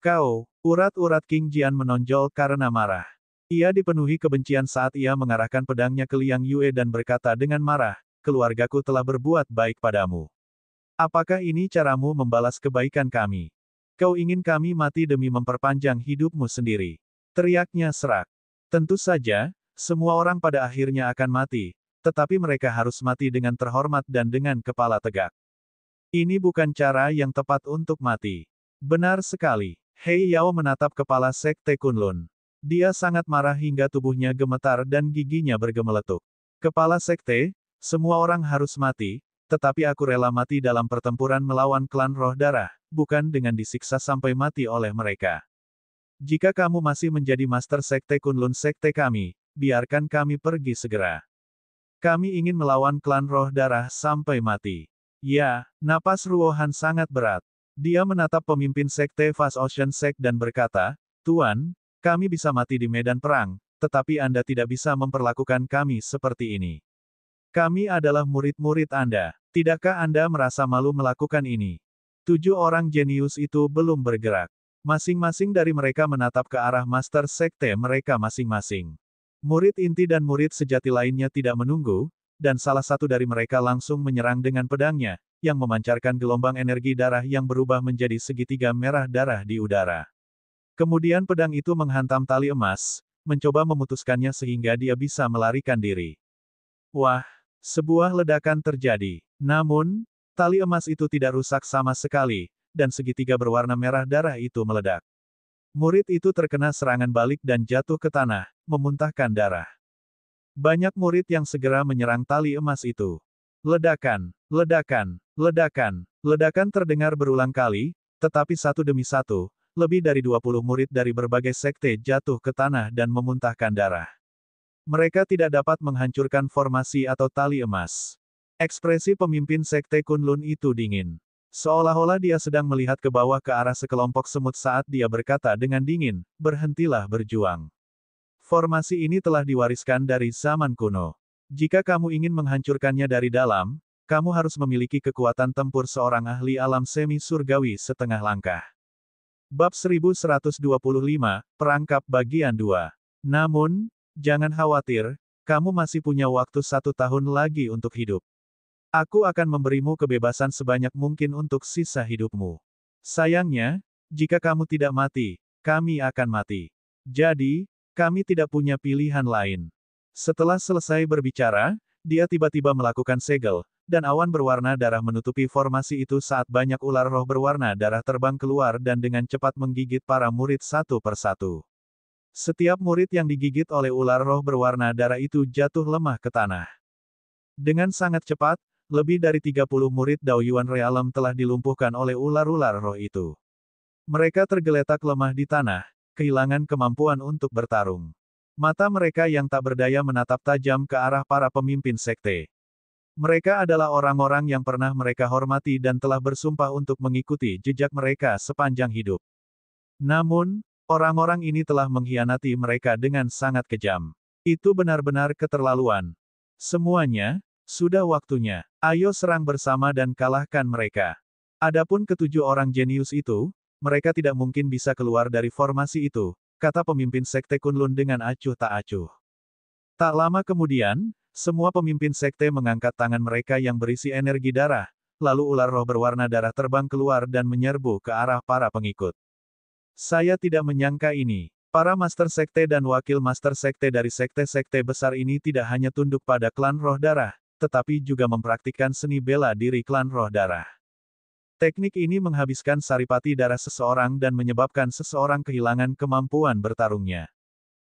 Kau, urat-urat King Jian menonjol karena marah. Ia dipenuhi kebencian saat ia mengarahkan pedangnya ke Liang Yue dan berkata dengan marah, keluargaku telah berbuat baik padamu. Apakah ini caramu membalas kebaikan kami? Kau ingin kami mati demi memperpanjang hidupmu sendiri. Teriaknya serak. Tentu saja, semua orang pada akhirnya akan mati, tetapi mereka harus mati dengan terhormat dan dengan kepala tegak. Ini bukan cara yang tepat untuk mati. Benar sekali. Hei Yao menatap kepala Sekte Kunlun. Dia sangat marah hingga tubuhnya gemetar dan giginya bergemeletuk. Kepala Sekte, semua orang harus mati, tetapi aku rela mati dalam pertempuran melawan klan roh darah, bukan dengan disiksa sampai mati oleh mereka. Jika kamu masih menjadi Master Sekte Kunlun Sekte kami, biarkan kami pergi segera. Kami ingin melawan klan roh darah sampai mati. Ya, napas Ruohan sangat berat. Dia menatap pemimpin Sekte Fast Ocean Sect dan berkata, Tuan, kami bisa mati di medan perang, tetapi Anda tidak bisa memperlakukan kami seperti ini. Kami adalah murid-murid Anda. Tidakkah Anda merasa malu melakukan ini? 7 orang jenius itu belum bergerak. Masing-masing dari mereka menatap ke arah Master Sekte mereka masing-masing. Murid inti dan murid sejati lainnya tidak menunggu, dan salah satu dari mereka langsung menyerang dengan pedangnya, yang memancarkan gelombang energi darah yang berubah menjadi segitiga merah darah di udara. Kemudian pedang itu menghantam tali emas, mencoba memutuskannya sehingga dia bisa melarikan diri. Wah, sebuah ledakan terjadi. Namun, tali emas itu tidak rusak sama sekali, dan segitiga berwarna merah darah itu meledak. Murid itu terkena serangan balik dan jatuh ke tanah, memuntahkan darah. Banyak murid yang segera menyerang tali emas itu. Ledakan, ledakan, ledakan, ledakan terdengar berulang kali, tetapi satu demi satu, lebih dari 20 murid dari berbagai sekte jatuh ke tanah dan memuntahkan darah. Mereka tidak dapat menghancurkan formasi atau tali emas. Ekspresi pemimpin Sekte Kunlun itu dingin. Seolah-olah dia sedang melihat ke bawah ke arah sekelompok semut saat dia berkata dengan dingin, berhentilah berjuang. Formasi ini telah diwariskan dari zaman kuno. Jika kamu ingin menghancurkannya dari dalam, kamu harus memiliki kekuatan tempur seorang ahli alam semi surgawi setengah langkah. Bab 1125, Perangkap Bagian 2. Namun, jangan khawatir, kamu masih punya waktu 1 tahun lagi untuk hidup. Aku akan memberimu kebebasan sebanyak mungkin untuk sisa hidupmu. Sayangnya, jika kamu tidak mati, kami akan mati. Jadi, kami tidak punya pilihan lain. Setelah selesai berbicara, dia tiba-tiba melakukan segel, dan awan berwarna darah menutupi formasi itu saat banyak ular roh berwarna darah terbang keluar dan dengan cepat menggigit para murid satu persatu. Setiap murid yang digigit oleh ular roh berwarna darah itu jatuh lemah ke tanah. Dengan sangat cepat, lebih dari 30 murid Dao Yuan Realm telah dilumpuhkan oleh ular-ular roh itu. Mereka tergeletak lemah di tanah, kehilangan kemampuan untuk bertarung. Mata mereka yang tak berdaya menatap tajam ke arah para pemimpin sekte. Mereka adalah orang-orang yang pernah mereka hormati dan telah bersumpah untuk mengikuti jejak mereka sepanjang hidup. Namun, orang-orang ini telah mengkhianati mereka dengan sangat kejam. Itu benar-benar keterlaluan. Semuanya, sudah waktunya. Ayo serang bersama dan kalahkan mereka. Adapun ketujuh orang jenius itu, mereka tidak mungkin bisa keluar dari formasi itu, kata pemimpin Sekte Kunlun dengan acuh tak acuh. Tak lama kemudian, semua pemimpin sekte mengangkat tangan mereka yang berisi energi darah, lalu ular roh berwarna darah terbang keluar dan menyerbu ke arah para pengikut. Saya tidak menyangka ini. Para master sekte dan wakil master sekte dari sekte-sekte besar ini tidak hanya tunduk pada klan roh darah, tetapi juga mempraktikkan seni bela diri klan roh darah. Teknik ini menghabiskan saripati darah seseorang dan menyebabkan seseorang kehilangan kemampuan bertarungnya.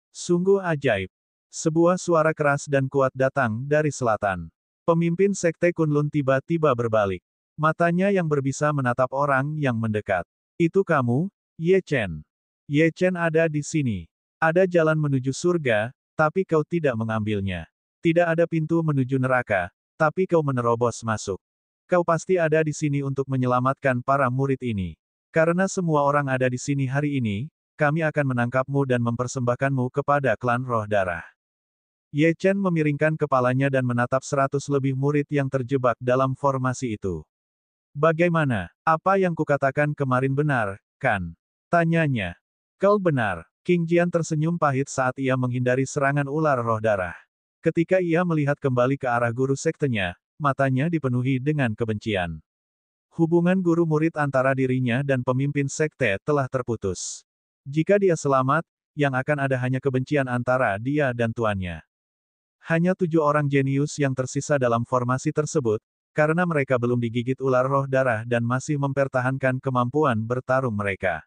Sungguh ajaib. Sebuah suara keras dan kuat datang dari selatan. Pemimpin Sekte Kunlun tiba-tiba berbalik. Matanya yang berbisa menatap orang yang mendekat. Itu kamu, Ye Chen. Ye Chen ada di sini. Ada jalan menuju surga, tapi kau tidak mengambilnya. Tidak ada pintu menuju neraka, tapi kau menerobos masuk. Kau pasti ada di sini untuk menyelamatkan para murid ini. Karena semua orang ada di sini hari ini, kami akan menangkapmu dan mempersembahkanmu kepada klan roh darah. Ye Chen memiringkan kepalanya dan menatap 100 lebih murid yang terjebak dalam formasi itu. Bagaimana? Apa yang kukatakan kemarin benar, kan? Tanyanya. Kau benar. King Jian tersenyum pahit saat ia menghindari serangan ular roh darah. Ketika ia melihat kembali ke arah guru sektenya, matanya dipenuhi dengan kebencian. Hubungan guru-murid antara dirinya dan pemimpin sekte telah terputus. Jika dia selamat, yang akan ada hanya kebencian antara dia dan tuannya. Hanya 7 orang jenius yang tersisa dalam formasi tersebut, karena mereka belum digigit ular roh darah dan masih mempertahankan kemampuan bertarung mereka.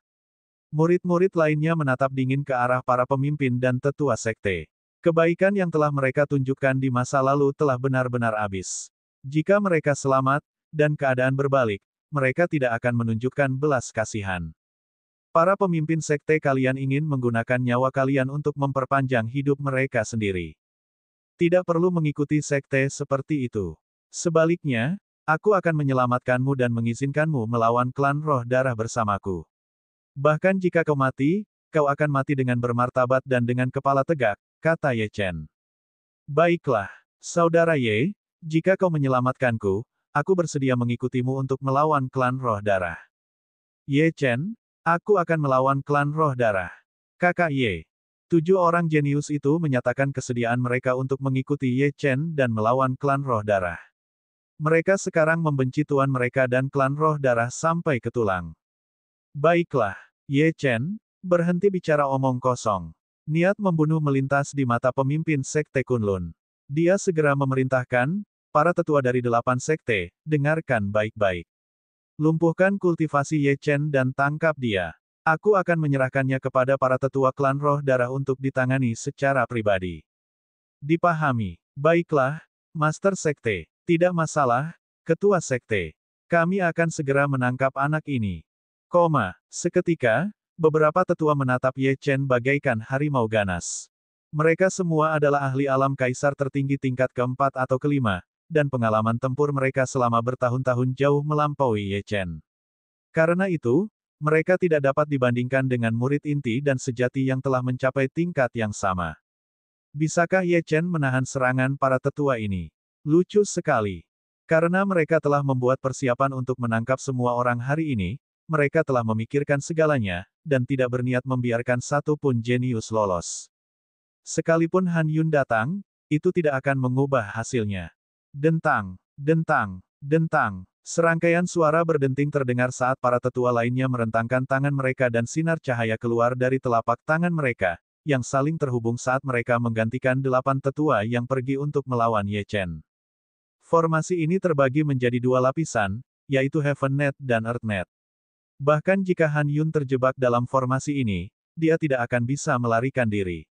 Murid-murid lainnya menatap dingin ke arah para pemimpin dan tetua sekte. Kebaikan yang telah mereka tunjukkan di masa lalu telah benar-benar habis. Jika mereka selamat, dan keadaan berbalik, mereka tidak akan menunjukkan belas kasihan. Para pemimpin sekte kalian ingin menggunakan nyawa kalian untuk memperpanjang hidup mereka sendiri. Tidak perlu mengikuti sekte seperti itu. Sebaliknya, aku akan menyelamatkanmu dan mengizinkanmu melawan klan roh darah bersamaku. Bahkan jika kau mati, kau akan mati dengan bermartabat dan dengan kepala tegak, kata Ye Chen. Baiklah, saudara Ye, jika kau menyelamatkanku, aku bersedia mengikutimu untuk melawan klan roh darah. Ye Chen, aku akan melawan klan roh darah. Kakak Ye. 7 orang jenius itu menyatakan kesediaan mereka untuk mengikuti Ye Chen dan melawan klan roh darah. Mereka sekarang membenci tuan mereka dan klan roh darah sampai ke tulang. Baiklah, Ye Chen, berhenti bicara omong kosong. Niat membunuh melintas di mata pemimpin sekte Kunlun. Dia segera memerintahkan, para tetua dari 8 sekte, dengarkan baik-baik. Lumpuhkan kultivasi Ye Chen dan tangkap dia. Aku akan menyerahkannya kepada para tetua klan roh darah untuk ditangani secara pribadi. Dipahami. Baiklah, Master Sekte. Tidak masalah, Ketua Sekte. Kami akan segera menangkap anak ini. Seketika, beberapa tetua menatap Ye Chen bagaikan harimau ganas. Mereka semua adalah ahli alam kaisar tertinggi tingkat keempat atau kelima, dan pengalaman tempur mereka selama bertahun-tahun jauh melampaui Ye Chen. Karena itu, mereka tidak dapat dibandingkan dengan murid inti dan sejati yang telah mencapai tingkat yang sama. Bisakah Ye Chen menahan serangan para tetua ini? Lucu sekali. Karena mereka telah membuat persiapan untuk menangkap semua orang hari ini, mereka telah memikirkan segalanya, dan tidak berniat membiarkan satu pun jenius lolos. Sekalipun Han Yun datang, itu tidak akan mengubah hasilnya. Dentang, dentang, dentang. Serangkaian suara berdenting terdengar saat para tetua lainnya merentangkan tangan mereka dan sinar cahaya keluar dari telapak tangan mereka, yang saling terhubung saat mereka menggantikan 8 tetua yang pergi untuk melawan Ye Chen. Formasi ini terbagi menjadi 2 lapisan, yaitu Heaven Net dan Earth Net. Bahkan jika Han Yun terjebak dalam formasi ini, dia tidak akan bisa melarikan diri.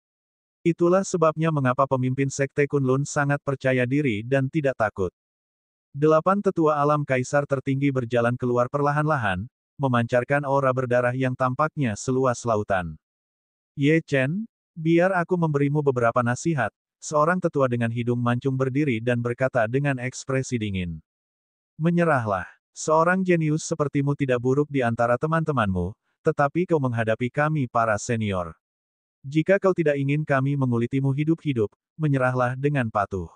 Itulah sebabnya mengapa pemimpin Sekte Kunlun sangat percaya diri dan tidak takut. 8 tetua alam kaisar tertinggi berjalan keluar perlahan-lahan, memancarkan aura berdarah yang tampaknya seluas lautan. Ye Chen, biar aku memberimu beberapa nasihat. Seorang tetua dengan hidung mancung berdiri dan berkata dengan ekspresi dingin. Menyerahlah. Seorang jenius sepertimu tidak buruk di antara teman-temanmu, tetapi kau menghadapi kami para senior. Jika kau tidak ingin kami mengulitimu hidup-hidup, menyerahlah dengan patuh.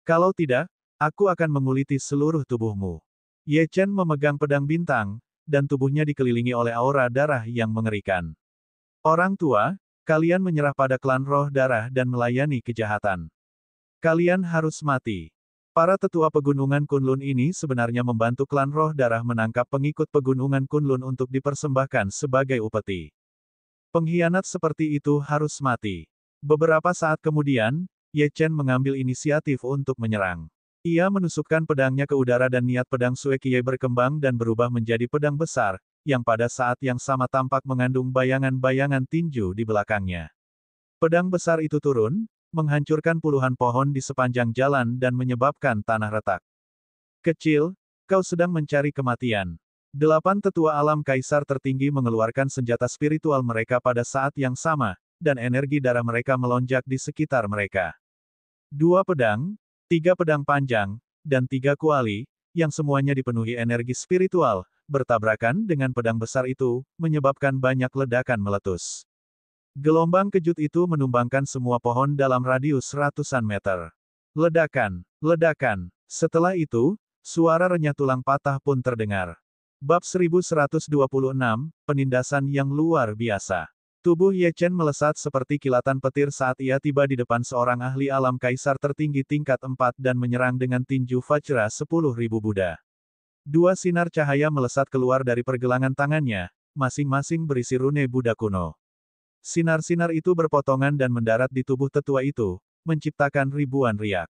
Kalau tidak, aku akan menguliti seluruh tubuhmu. Ye Chen memegang pedang bintang, dan tubuhnya dikelilingi oleh aura darah yang mengerikan. Orang tua, kalian menyerah pada klan roh darah dan melayani kejahatan. Kalian harus mati. Para tetua pegunungan Kunlun ini sebenarnya membantu klan roh darah menangkap pengikut pegunungan Kunlun untuk dipersembahkan sebagai upeti. Pengkhianat seperti itu harus mati. Beberapa saat kemudian, Ye Chen mengambil inisiatif untuk menyerang. Ia menusukkan pedangnya ke udara dan niat pedang Sue Qiye berkembang dan berubah menjadi pedang besar, yang pada saat yang sama tampak mengandung bayangan-bayangan tinju di belakangnya. Pedang besar itu turun, menghancurkan puluhan pohon di sepanjang jalan dan menyebabkan tanah retak. Kecil, kau sedang mencari kematian. 8 tetua alam kaisar tertinggi mengeluarkan senjata spiritual mereka pada saat yang sama, dan energi darah mereka melonjak di sekitar mereka. 2 pedang, 3 pedang panjang, dan 3 kuali, yang semuanya dipenuhi energi spiritual, bertabrakan dengan pedang besar itu, menyebabkan banyak ledakan meletus. Gelombang kejut itu menumbangkan semua pohon dalam radius ratusan meter. Ledakan, ledakan. Setelah itu, suara renyah tulang patah pun terdengar. Bab 1126, Penindasan yang luar biasa. Tubuh Ye Chen melesat seperti kilatan petir saat ia tiba di depan seorang ahli alam kaisar tertinggi tingkat 4 dan menyerang dengan tinju Vajra 10.000 Buddha. Dua sinar cahaya melesat keluar dari pergelangan tangannya, masing-masing berisi rune Buddha kuno. Sinar-sinar itu berpotongan dan mendarat di tubuh tetua itu, menciptakan ribuan riak.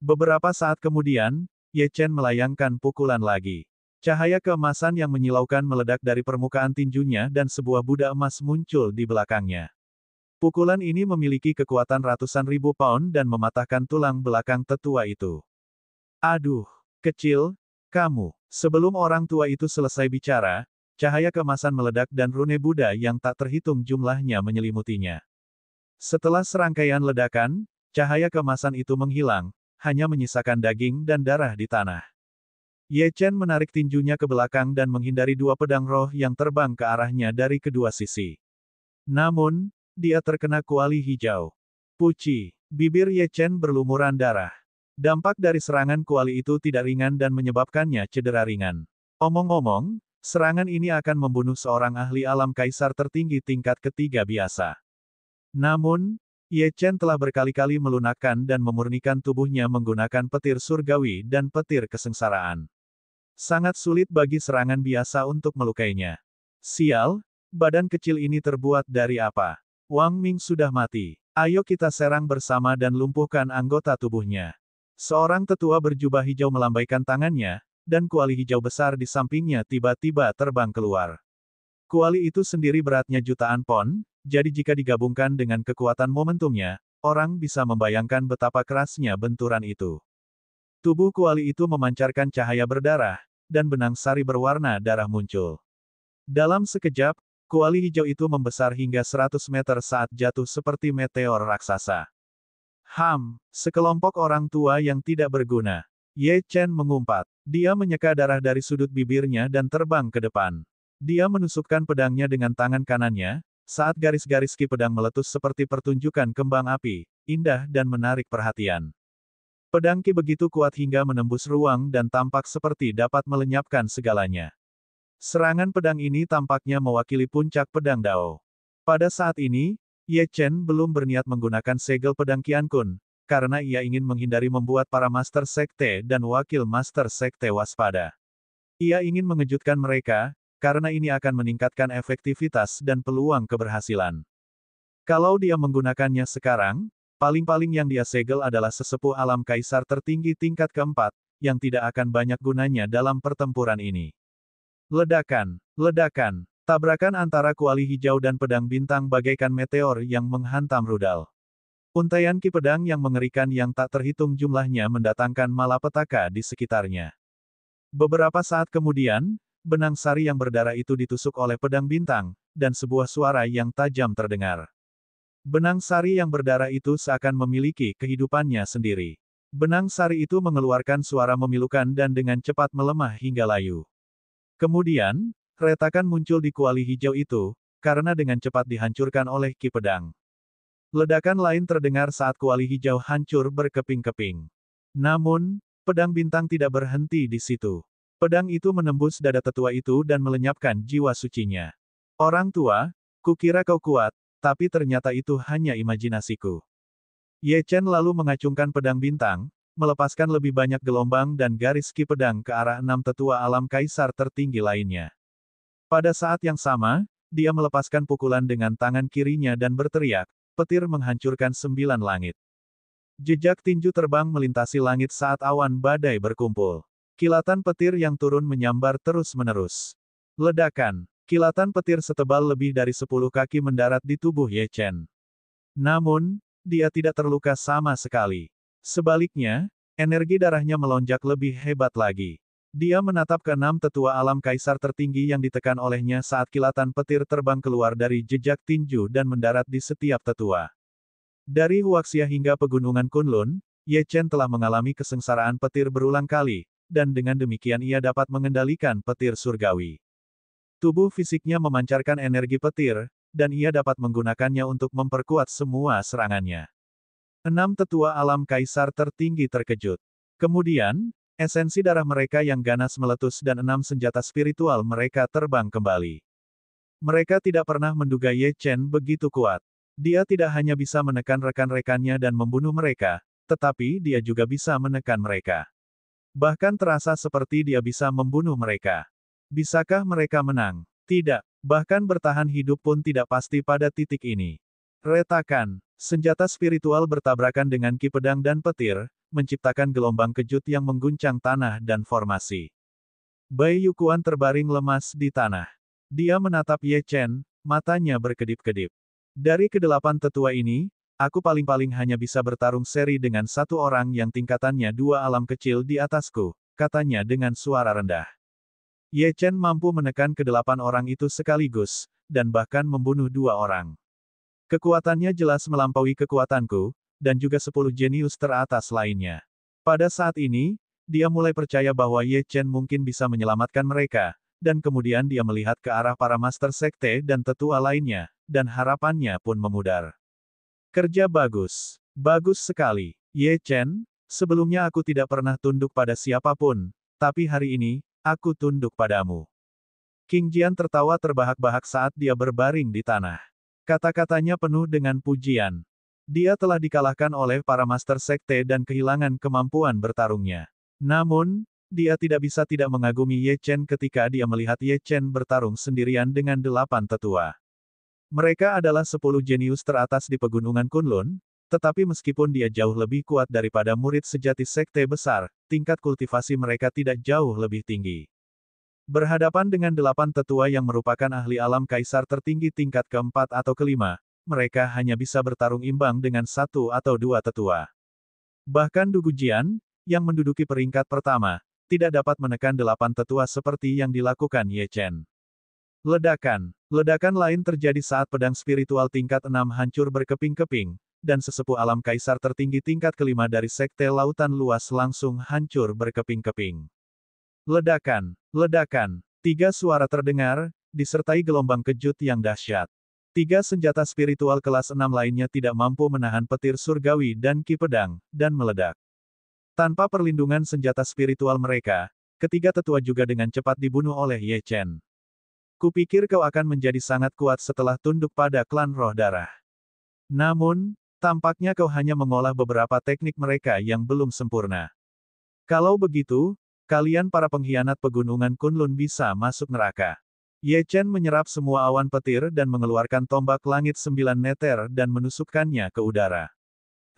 Beberapa saat kemudian, Ye Chen melayangkan pukulan lagi. Cahaya keemasan yang menyilaukan meledak dari permukaan tinjunya dan sebuah Buddha emas muncul di belakangnya. Pukulan ini memiliki kekuatan ratusan ribu pound dan mematahkan tulang belakang tetua itu. Aduh, kecil, kamu. Sebelum orang tua itu selesai bicara, cahaya keemasan meledak dan rune Buddha yang tak terhitung jumlahnya menyelimutinya. Setelah serangkaian ledakan, cahaya keemasan itu menghilang, hanya menyisakan daging dan darah di tanah. Ye Chen menarik tinjunya ke belakang dan menghindari dua pedang roh yang terbang ke arahnya dari kedua sisi. Namun, dia terkena kuali hijau. Puci, bibir Ye Chen berlumuran darah. Dampak dari serangan kuali itu tidak ringan dan menyebabkannya cedera ringan. Omong-omong, serangan ini akan membunuh seorang ahli alam kaisar tertinggi tingkat ketiga biasa. Namun, Ye Chen telah berkali-kali melunakkan dan memurnikan tubuhnya menggunakan petir surgawi dan petir kesengsaraan. Sangat sulit bagi serangan biasa untuk melukainya. Sial, badan kecil ini terbuat dari apa? Wang Ming sudah mati. Ayo kita serang bersama dan lumpuhkan anggota tubuhnya. Seorang tetua berjubah hijau melambaikan tangannya, dan kuali hijau besar di sampingnya tiba-tiba terbang keluar. Kuali itu sendiri beratnya jutaan pon, jadi jika digabungkan dengan kekuatan momentumnya, orang bisa membayangkan betapa kerasnya benturan itu. Tubuh kuali itu memancarkan cahaya berdarah, dan benang sari berwarna darah muncul. Dalam sekejap, kuali hijau itu membesar hingga 100 meter saat jatuh seperti meteor raksasa. Sekelompok orang tua yang tidak berguna. Ye Chen mengumpat. Dia menyeka darah dari sudut bibirnya dan terbang ke depan. Dia menusukkan pedangnya dengan tangan kanannya, saat garis-garis ki pedang meletus seperti pertunjukan kembang api, indah dan menarik perhatian. Pedang ki begitu kuat hingga menembus ruang dan tampak seperti dapat melenyapkan segalanya. Serangan pedang ini tampaknya mewakili puncak pedang Dao. Pada saat ini, Ye Chen belum berniat menggunakan segel pedang Qiankun, karena ia ingin menghindari membuat para Master Sekte dan Wakil Master Sekte waspada. Ia ingin mengejutkan mereka, karena ini akan meningkatkan efektivitas dan peluang keberhasilan. Kalau dia menggunakannya sekarang, paling-paling yang dia segel adalah sesepuh alam kaisar tertinggi tingkat keempat, yang tidak akan banyak gunanya dalam pertempuran ini. Ledakan, ledakan, tabrakan antara kuali hijau dan pedang bintang bagaikan meteor yang menghantam rudal. Untaian ki pedang yang mengerikan yang tak terhitung jumlahnya mendatangkan malapetaka di sekitarnya. Beberapa saat kemudian, benang sari yang berdarah itu ditusuk oleh pedang bintang, dan sebuah suara yang tajam terdengar. Benang sari yang berdarah itu seakan memiliki kehidupannya sendiri. Benang sari itu mengeluarkan suara memilukan dan dengan cepat melemah hingga layu. Kemudian, retakan muncul di kuali hijau itu, karena dengan cepat dihancurkan oleh ki pedang. Ledakan lain terdengar saat kuali hijau hancur berkeping-keping. Namun, pedang bintang tidak berhenti di situ. Pedang itu menembus dada tetua itu dan melenyapkan jiwa sucinya. Orang tua, kukira kau kuat, tapi ternyata itu hanya imajinasiku. Ye Chen lalu mengacungkan pedang bintang, melepaskan lebih banyak gelombang dan garis ki pedang ke arah 6 tetua alam kaisar tertinggi lainnya. Pada saat yang sama, dia melepaskan pukulan dengan tangan kirinya dan berteriak, petir menghancurkan 9 langit. Jejak tinju terbang melintasi langit saat awan badai berkumpul. Kilatan petir yang turun menyambar terus-menerus. Ledakan. Kilatan petir setebal lebih dari 10 kaki mendarat di tubuh Ye Chen. Namun, dia tidak terluka sama sekali. Sebaliknya, energi darahnya melonjak lebih hebat lagi. Dia menatap ke 6 tetua alam kaisar tertinggi yang ditekan olehnya saat kilatan petir terbang keluar dari jejak tinju dan mendarat di setiap tetua. Dari Huaxia hingga pegunungan Kunlun, Ye Chen telah mengalami kesengsaraan petir berulang kali, dan dengan demikian ia dapat mengendalikan petir surgawi. Tubuh fisiknya memancarkan energi petir, dan ia dapat menggunakannya untuk memperkuat semua serangannya. 6 tetua alam kaisar tertinggi terkejut. Kemudian, esensi darah mereka yang ganas meletus dan 6 senjata spiritual mereka terbang kembali. Mereka tidak pernah menduga Ye Chen begitu kuat. Dia tidak hanya bisa menekan rekan-rekannya dan membunuh mereka, tetapi dia juga bisa menekan mereka. Bahkan terasa seperti dia bisa membunuh mereka. Bisakah mereka menang? Tidak. Bahkan bertahan hidup pun tidak pasti pada titik ini. Retakan. Senjata spiritual bertabrakan dengan ki pedang dan petir, menciptakan gelombang kejut yang mengguncang tanah dan formasi. Bai Yukuan terbaring lemas di tanah. Dia menatap Ye Chen, matanya berkedip-kedip. Dari kedelapan tetua ini, aku paling-paling hanya bisa bertarung seri dengan satu orang yang tingkatannya dua alam kecil di atasku, katanya dengan suara rendah. Ye Chen mampu menekan kedelapan orang itu sekaligus, dan bahkan membunuh dua orang. Kekuatannya jelas melampaui kekuatanku, dan juga 10 jenius teratas lainnya. Pada saat ini, dia mulai percaya bahwa Ye Chen mungkin bisa menyelamatkan mereka, dan kemudian dia melihat ke arah para master sekte dan tetua lainnya, dan harapannya pun memudar. Kerja bagus. Bagus sekali. Ye Chen, sebelumnya aku tidak pernah tunduk pada siapapun, tapi hari ini, aku tunduk padamu. King Jian tertawa terbahak-bahak saat dia berbaring di tanah. Kata-katanya penuh dengan pujian. Dia telah dikalahkan oleh para master sekte dan kehilangan kemampuan bertarungnya. Namun, dia tidak bisa tidak mengagumi Ye Chen ketika dia melihat Ye Chen bertarung sendirian dengan 8 tetua. Mereka adalah 10 jenius teratas di pegunungan Kunlun, tetapi meskipun dia jauh lebih kuat daripada murid sejati sekte besar, tingkat kultivasi mereka tidak jauh lebih tinggi. Berhadapan dengan 8 tetua yang merupakan ahli alam kaisar tertinggi tingkat keempat atau kelima, mereka hanya bisa bertarung imbang dengan 1 atau 2 tetua. Bahkan Du Gujian, yang menduduki peringkat pertama, tidak dapat menekan 8 tetua seperti yang dilakukan Ye Chen. Ledakan. Ledakan lain terjadi saat pedang spiritual tingkat 6 hancur berkeping-keping, dan sesepuh alam kaisar tertinggi tingkat kelima dari sekte lautan luas langsung hancur berkeping-keping. Ledakan. Ledakan. 3 suara terdengar, disertai gelombang kejut yang dahsyat. 3 senjata spiritual kelas 6 lainnya tidak mampu menahan petir surgawi dan ki pedang, dan meledak. Tanpa perlindungan senjata spiritual mereka, ketiga tetua juga dengan cepat dibunuh oleh Ye Chen. Kupikir kau akan menjadi sangat kuat setelah tunduk pada klan roh darah. Namun, tampaknya kau hanya mengolah beberapa teknik mereka yang belum sempurna. Kalau begitu, kalian para pengkhianat pegunungan Kunlun bisa masuk neraka. Ye Chen menyerap semua awan petir dan mengeluarkan tombak langit 9 meter dan menusukkannya ke udara.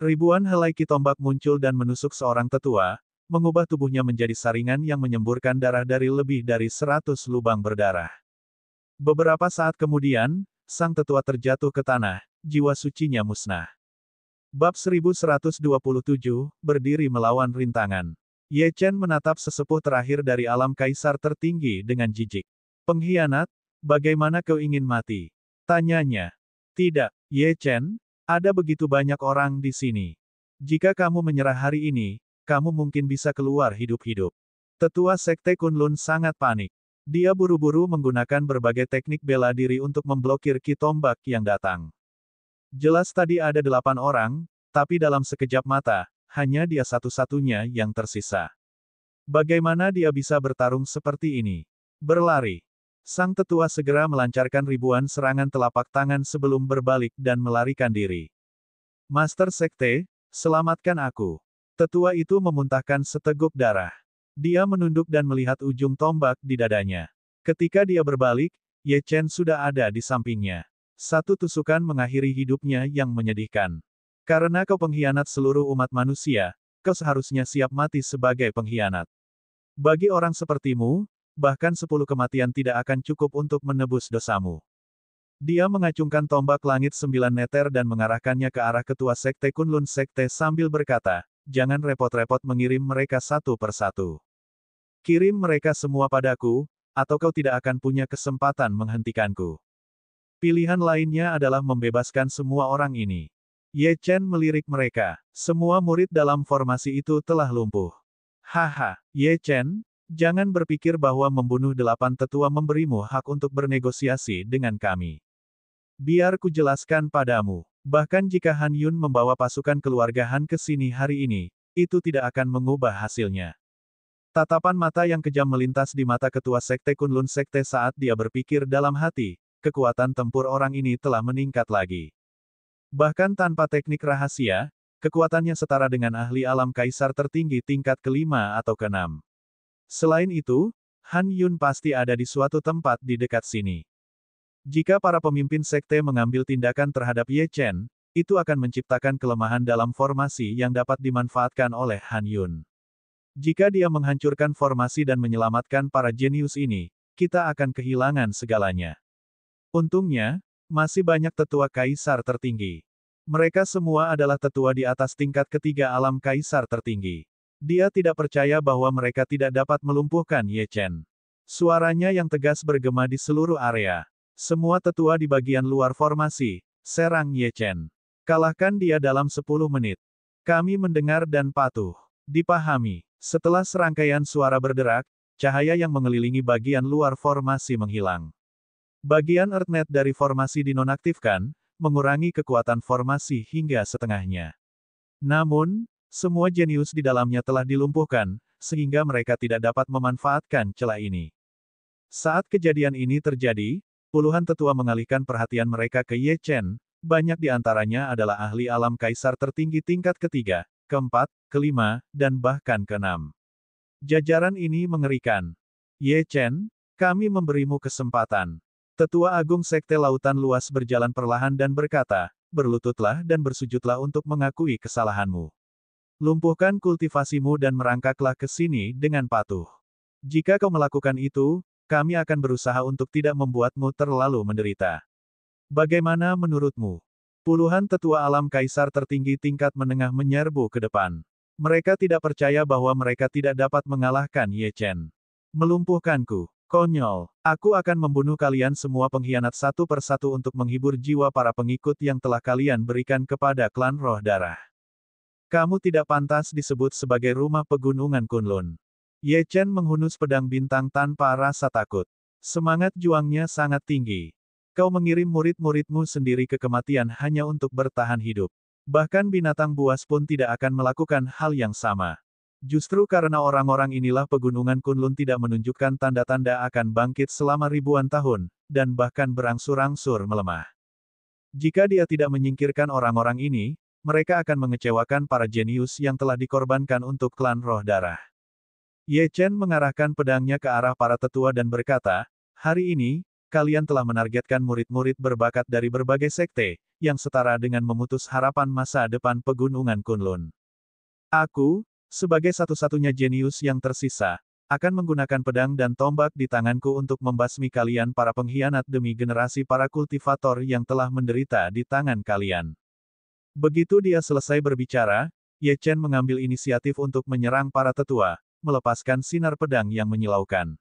Ribuan helai ki tombak muncul dan menusuk seorang tetua, mengubah tubuhnya menjadi saringan yang menyemburkan darah dari lebih dari 100 lubang berdarah. Beberapa saat kemudian, sang tetua terjatuh ke tanah, jiwa sucinya musnah. Bab 1127, berdiri melawan rintangan. Ye Chen menatap sesepuh terakhir dari alam kaisar tertinggi dengan jijik. Pengkhianat, bagaimana kau ingin mati? Tanyanya. Tidak, Ye Chen, ada begitu banyak orang di sini. Jika kamu menyerah hari ini, kamu mungkin bisa keluar hidup-hidup. Tetua Sekte Kunlun sangat panik. Dia buru-buru menggunakan berbagai teknik bela diri untuk memblokir ki tombak yang datang. Jelas tadi ada 8 orang, tapi dalam sekejap mata, hanya dia satu-satunya yang tersisa. Bagaimana dia bisa bertarung seperti ini? Berlari. Sang tetua segera melancarkan ribuan serangan telapak tangan sebelum berbalik dan melarikan diri. Master Sekte, selamatkan aku. Tetua itu memuntahkan seteguk darah. Dia menunduk dan melihat ujung tombak di dadanya. Ketika dia berbalik, Ye Chen sudah ada di sampingnya. Satu tusukan mengakhiri hidupnya yang menyedihkan. Karena kau pengkhianat seluruh umat manusia, kau seharusnya siap mati sebagai pengkhianat. Bagi orang sepertimu, bahkan 10 kematian tidak akan cukup untuk menebus dosamu. Dia mengacungkan tombak langit 9 meter dan mengarahkannya ke arah ketua Sekte Kunlun Sekte sambil berkata, jangan repot-repot mengirim mereka satu persatu. Kirim mereka semua padaku, atau kau tidak akan punya kesempatan menghentikanku. Pilihan lainnya adalah membebaskan semua orang ini. Ye Chen melirik mereka. Semua murid dalam formasi itu telah lumpuh. Haha, Ye Chen, jangan berpikir bahwa membunuh 8 tetua memberimu hak untuk bernegosiasi dengan kami. Biar ku jelaskan padamu. Bahkan jika Han Yun membawa pasukan keluarga Han ke sini hari ini, itu tidak akan mengubah hasilnya. Tatapan mata yang kejam melintas di mata ketua Sekte Kunlun Sekte saat dia berpikir dalam hati, kekuatan tempur orang ini telah meningkat lagi. Bahkan tanpa teknik rahasia, kekuatannya setara dengan ahli alam kaisar tertinggi tingkat kelima atau keenam. Selain itu, Han Yun pasti ada di suatu tempat di dekat sini. Jika para pemimpin sekte mengambil tindakan terhadap Ye Chen, itu akan menciptakan kelemahan dalam formasi yang dapat dimanfaatkan oleh Han Yun. Jika dia menghancurkan formasi dan menyelamatkan para jenius ini, kita akan kehilangan segalanya. Untungnya, masih banyak tetua kaisar tertinggi. Mereka semua adalah tetua di atas tingkat ketiga alam kaisar tertinggi. Dia tidak percaya bahwa mereka tidak dapat melumpuhkan Ye Chen. Suaranya yang tegas bergema di seluruh area. Semua tetua di bagian luar formasi, serang Ye Chen. Kalahkan dia dalam 10 menit. Kami mendengar dan patuh. Dipahami. Setelah serangkaian suara berderak, cahaya yang mengelilingi bagian luar formasi menghilang. Bagian Earthnet dari formasi dinonaktifkan, mengurangi kekuatan formasi hingga setengahnya. Namun, semua jenius di dalamnya telah dilumpuhkan, sehingga mereka tidak dapat memanfaatkan celah ini. Saat kejadian ini terjadi, puluhan tetua mengalihkan perhatian mereka ke Ye Chen, banyak di antaranya adalah ahli alam kaisar tertinggi tingkat ketiga, keempat, kelima, dan bahkan keenam. Jajaran ini mengerikan. Ye Chen, kami memberimu kesempatan. Tetua Agung Sekte Lautan Luas berjalan perlahan dan berkata, berlututlah dan bersujudlah untuk mengakui kesalahanmu. Lumpuhkan kultivasimu dan merangkaklah ke sini dengan patuh. Jika kau melakukan itu, kami akan berusaha untuk tidak membuatmu terlalu menderita. Bagaimana menurutmu? Puluhan tetua alam kaisar tertinggi tingkat menengah menyerbu ke depan. Mereka tidak percaya bahwa mereka tidak dapat mengalahkan Ye Chen. Melumpuhkanku. Konyol. Aku akan membunuh kalian semua pengkhianat satu persatu untuk menghibur jiwa para pengikut yang telah kalian berikan kepada klan roh darah. Kamu tidak pantas disebut sebagai rumah pegunungan Kunlun. Ye Chen menghunus pedang bintang tanpa rasa takut. Semangat juangnya sangat tinggi. Kau mengirim murid-muridmu sendiri ke kematian hanya untuk bertahan hidup. Bahkan binatang buas pun tidak akan melakukan hal yang sama. Justru karena orang-orang inilah pegunungan Kunlun tidak menunjukkan tanda-tanda akan bangkit selama ribuan tahun, dan bahkan berangsur-angsur melemah. Jika dia tidak menyingkirkan orang-orang ini, mereka akan mengecewakan para jenius yang telah dikorbankan untuk klan roh darah. Ye Chen mengarahkan pedangnya ke arah para tetua dan berkata, hari ini, kalian telah menargetkan murid-murid berbakat dari berbagai sekte, yang setara dengan memutus harapan masa depan pegunungan Kunlun. Aku, sebagai satu-satunya jenius yang tersisa, akan menggunakan pedang dan tombak di tanganku untuk membasmi kalian para pengkhianat demi generasi para kultivator yang telah menderita di tangan kalian. Begitu dia selesai berbicara, Ye Chen mengambil inisiatif untuk menyerang para tetua, melepaskan sinar pedang yang menyilaukan.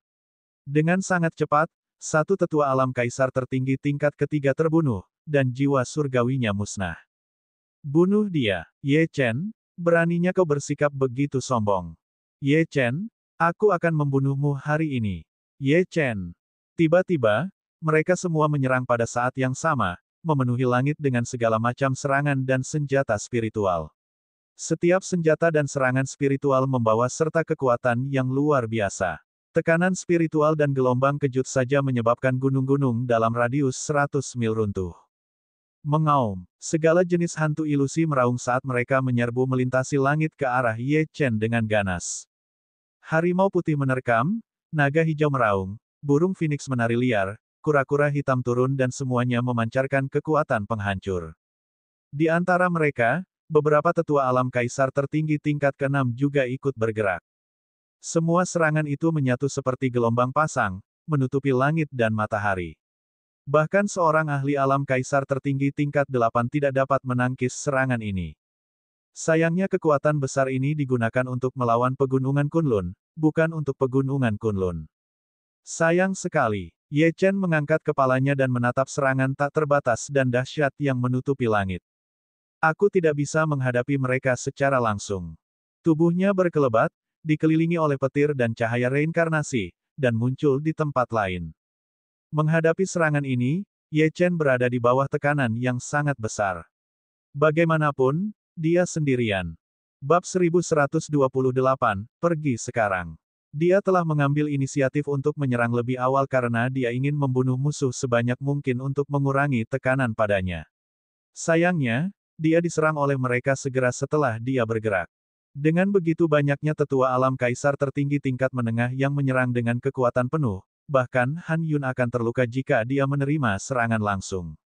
Dengan sangat cepat, satu tetua alam kaisar tertinggi tingkat ketiga terbunuh, dan jiwa surgawinya musnah. Bunuh dia, Ye Chen, beraninya kau bersikap begitu sombong. Ye Chen, aku akan membunuhmu hari ini. Ye Chen. Tiba-tiba, mereka semua menyerang pada saat yang sama, memenuhi langit dengan segala macam serangan dan senjata spiritual. Setiap senjata dan serangan spiritual membawa serta kekuatan yang luar biasa. Tekanan spiritual dan gelombang kejut saja menyebabkan gunung-gunung dalam radius 100 mil runtuh. Mengaum, segala jenis hantu ilusi meraung saat mereka menyerbu melintasi langit ke arah Ye Chen dengan ganas. Harimau putih menerkam, naga hijau meraung, burung phoenix menari liar, kura-kura hitam turun dan semuanya memancarkan kekuatan penghancur. Di antara mereka, beberapa tetua alam kaisar tertinggi tingkat ke-6 juga ikut bergerak. Semua serangan itu menyatu seperti gelombang pasang, menutupi langit dan matahari. Bahkan seorang ahli alam kaisar tertinggi tingkat 8 tidak dapat menangkis serangan ini. Sayangnya kekuatan besar ini digunakan untuk melawan pegunungan Kunlun, bukan untuk pegunungan Kunlun. Sayang sekali. Ye Chen mengangkat kepalanya dan menatap serangan tak terbatas dan dahsyat yang menutupi langit. Aku tidak bisa menghadapi mereka secara langsung. Tubuhnya berkelebat, dikelilingi oleh petir dan cahaya reinkarnasi, dan muncul di tempat lain. Menghadapi serangan ini, Ye Chen berada di bawah tekanan yang sangat besar. Bagaimanapun, dia sendirian. Bab 1128, pergi sekarang. Dia telah mengambil inisiatif untuk menyerang lebih awal karena dia ingin membunuh musuh sebanyak mungkin untuk mengurangi tekanan padanya. Sayangnya, dia diserang oleh mereka segera setelah dia bergerak. Dengan begitu banyaknya tetua alam kaisar tertinggi tingkat menengah yang menyerang dengan kekuatan penuh, bahkan Han Yun akan terluka jika dia menerima serangan langsung.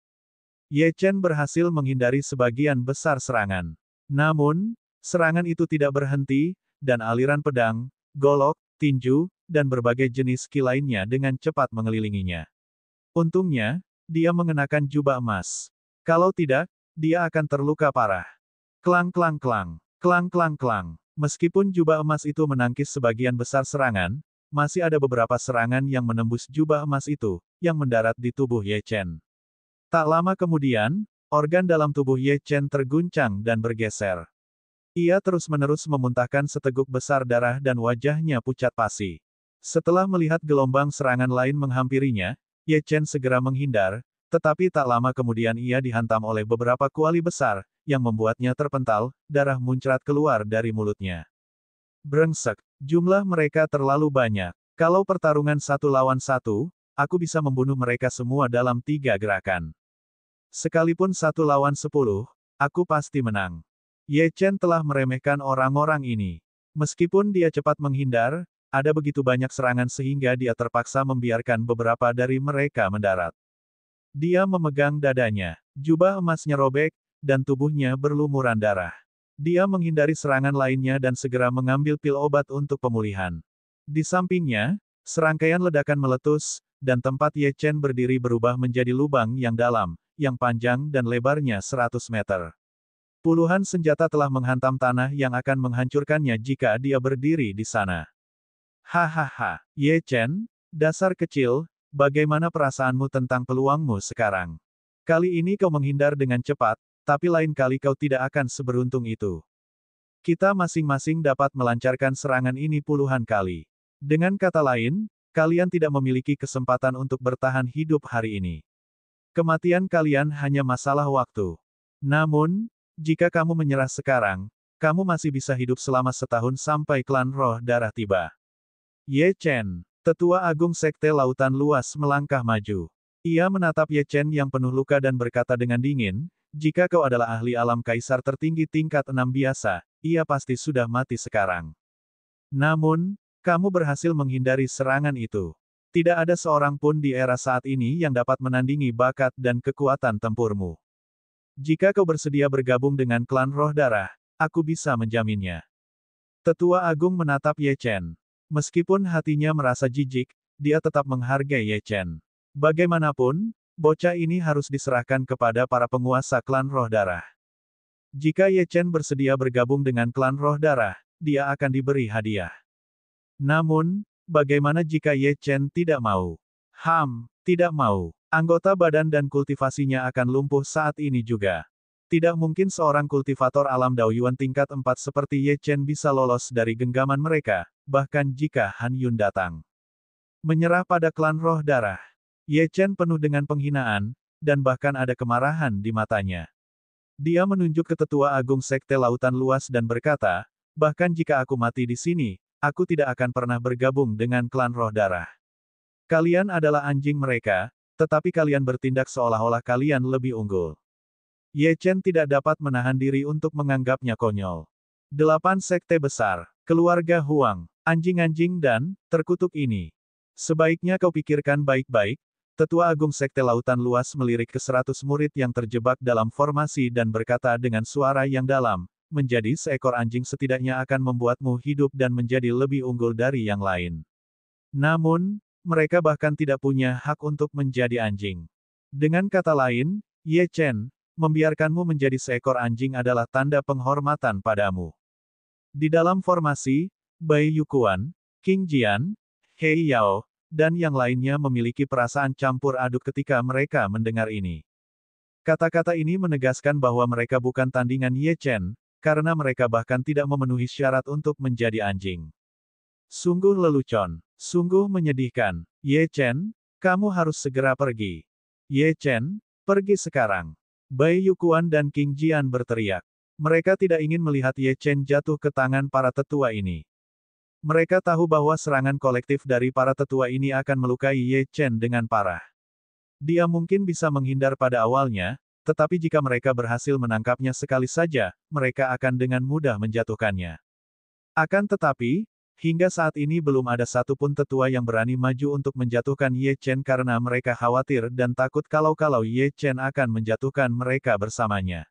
Ye Chen berhasil menghindari sebagian besar serangan. Namun, serangan itu tidak berhenti, dan aliran pedang, golok, tinju, dan berbagai jenis ki lainnya dengan cepat mengelilinginya. Untungnya, dia mengenakan jubah emas. Kalau tidak, dia akan terluka parah. Klang klang klang. Klang klang klang. Meskipun jubah emas itu menangkis sebagian besar serangan, masih ada beberapa serangan yang menembus jubah emas itu, yang mendarat di tubuh Ye Chen. Tak lama kemudian, organ dalam tubuh Ye Chen terguncang dan bergeser. Ia terus-menerus memuntahkan seteguk besar darah dan wajahnya pucat pasi. Setelah melihat gelombang serangan lain menghampirinya, Ye Chen segera menghindar, tetapi tak lama kemudian ia dihantam oleh beberapa kuali besar, yang membuatnya terpental, darah muncrat keluar dari mulutnya. Brengsek, jumlah mereka terlalu banyak. Kalau pertarungan 1 lawan 1, aku bisa membunuh mereka semua dalam 3 gerakan. Sekalipun 1 lawan 10, aku pasti menang. Ye Chen telah meremehkan orang-orang ini. Meskipun dia cepat menghindar, ada begitu banyak serangan sehingga dia terpaksa membiarkan beberapa dari mereka mendarat. Dia memegang dadanya. Jubah emasnya robek, dan tubuhnya berlumuran darah. Dia menghindari serangan lainnya dan segera mengambil pil obat untuk pemulihan. Di sampingnya, serangkaian ledakan meletus, dan tempat Ye Chen berdiri berubah menjadi lubang yang dalam, yang panjang dan lebarnya 100 meter. Puluhan senjata telah menghantam tanah yang akan menghancurkannya jika dia berdiri di sana. Hahaha, Ye Chen, dasar kecil, bagaimana perasaanmu tentang peluangmu sekarang? Kali ini kau menghindar dengan cepat, tapi lain kali kau tidak akan seberuntung itu. Kita masing-masing dapat melancarkan serangan ini puluhan kali. Dengan kata lain, kalian tidak memiliki kesempatan untuk bertahan hidup hari ini. Kematian kalian hanya masalah waktu. Namun, jika kamu menyerah sekarang, kamu masih bisa hidup selama setahun sampai klan roh darah tiba. Ye Chen, Tetua Agung Sekte Lautan Luas melangkah maju. Ia menatap Ye Chen yang penuh luka dan berkata dengan dingin, jika kau adalah ahli alam kaisar tertinggi tingkat 6 biasa, ia pasti sudah mati sekarang. Namun, kamu berhasil menghindari serangan itu. Tidak ada seorang pun di era saat ini yang dapat menandingi bakat dan kekuatan tempurmu. Jika kau bersedia bergabung dengan klan roh darah, aku bisa menjaminnya. Tetua Agung menatap Ye Chen. Meskipun hatinya merasa jijik, dia tetap menghargai Ye Chen. Bagaimanapun, bocah ini harus diserahkan kepada para penguasa klan roh darah. Jika Ye Chen bersedia bergabung dengan klan roh darah, dia akan diberi hadiah. Namun, bagaimana jika Ye Chen tidak mau? Tidak mau. Anggota badan dan kultivasinya akan lumpuh saat ini juga. Tidak mungkin seorang kultivator alam Daoyuan tingkat 4 seperti Ye Chen bisa lolos dari genggaman mereka, bahkan jika Han Yun datang. Menyerah pada klan roh darah. Ye Chen penuh dengan penghinaan, dan bahkan ada kemarahan di matanya. Dia menunjuk ke Tetua Agung Sekte Lautan Luas dan berkata, bahkan jika aku mati di sini, aku tidak akan pernah bergabung dengan klan roh darah. Kalian adalah anjing mereka, tetapi kalian bertindak seolah-olah kalian lebih unggul. Ye Chen tidak dapat menahan diri untuk menganggapnya konyol. 8 sekte besar, keluarga Huang, anjing-anjing dan terkutuk ini. Sebaiknya kau pikirkan baik-baik. Tetua Agung Sekte Lautan Luas melirik ke 100 murid yang terjebak dalam formasi dan berkata dengan suara yang dalam, menjadi seekor anjing setidaknya akan membuatmu hidup dan menjadi lebih unggul dari yang lain. Namun, mereka bahkan tidak punya hak untuk menjadi anjing. Dengan kata lain, Ye Chen, membiarkanmu menjadi seekor anjing adalah tanda penghormatan padamu. Di dalam formasi, Bai Yukuan, King Jian, Hei Yao, dan yang lainnya memiliki perasaan campur aduk ketika mereka mendengar ini. Kata-kata ini menegaskan bahwa mereka bukan tandingan Ye Chen, karena mereka bahkan tidak memenuhi syarat untuk menjadi anjing. Sungguh lelucon, sungguh menyedihkan. Ye Chen, kamu harus segera pergi. Ye Chen, pergi sekarang. Bai Yukuan dan King Jian berteriak. Mereka tidak ingin melihat Ye Chen jatuh ke tangan para tetua ini. Mereka tahu bahwa serangan kolektif dari para tetua ini akan melukai Ye Chen dengan parah. Dia mungkin bisa menghindar pada awalnya, tetapi jika mereka berhasil menangkapnya sekali saja, mereka akan dengan mudah menjatuhkannya. Akan tetapi, hingga saat ini belum ada satupun tetua yang berani maju untuk menjatuhkan Ye Chen karena mereka khawatir dan takut kalau Ye Chen akan menjatuhkan mereka bersamanya.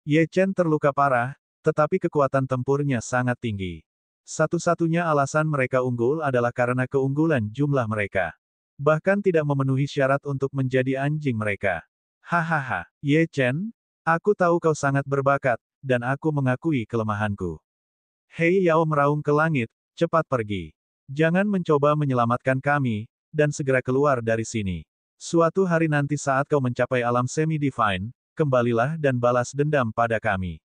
Ye Chen terluka parah, tetapi kekuatan tempurnya sangat tinggi. Satu-satunya alasan mereka unggul adalah karena keunggulan jumlah mereka. Bahkan tidak memenuhi syarat untuk menjadi anjing mereka. Hahaha, Ye Chen, aku tahu kau sangat berbakat, dan aku mengakui kelemahanku. Hei Yao meraung ke langit, cepat pergi. Jangan mencoba menyelamatkan kami, dan segera keluar dari sini. Suatu hari nanti saat kau mencapai alam semi-divine, kembalilah dan balas dendam pada kami.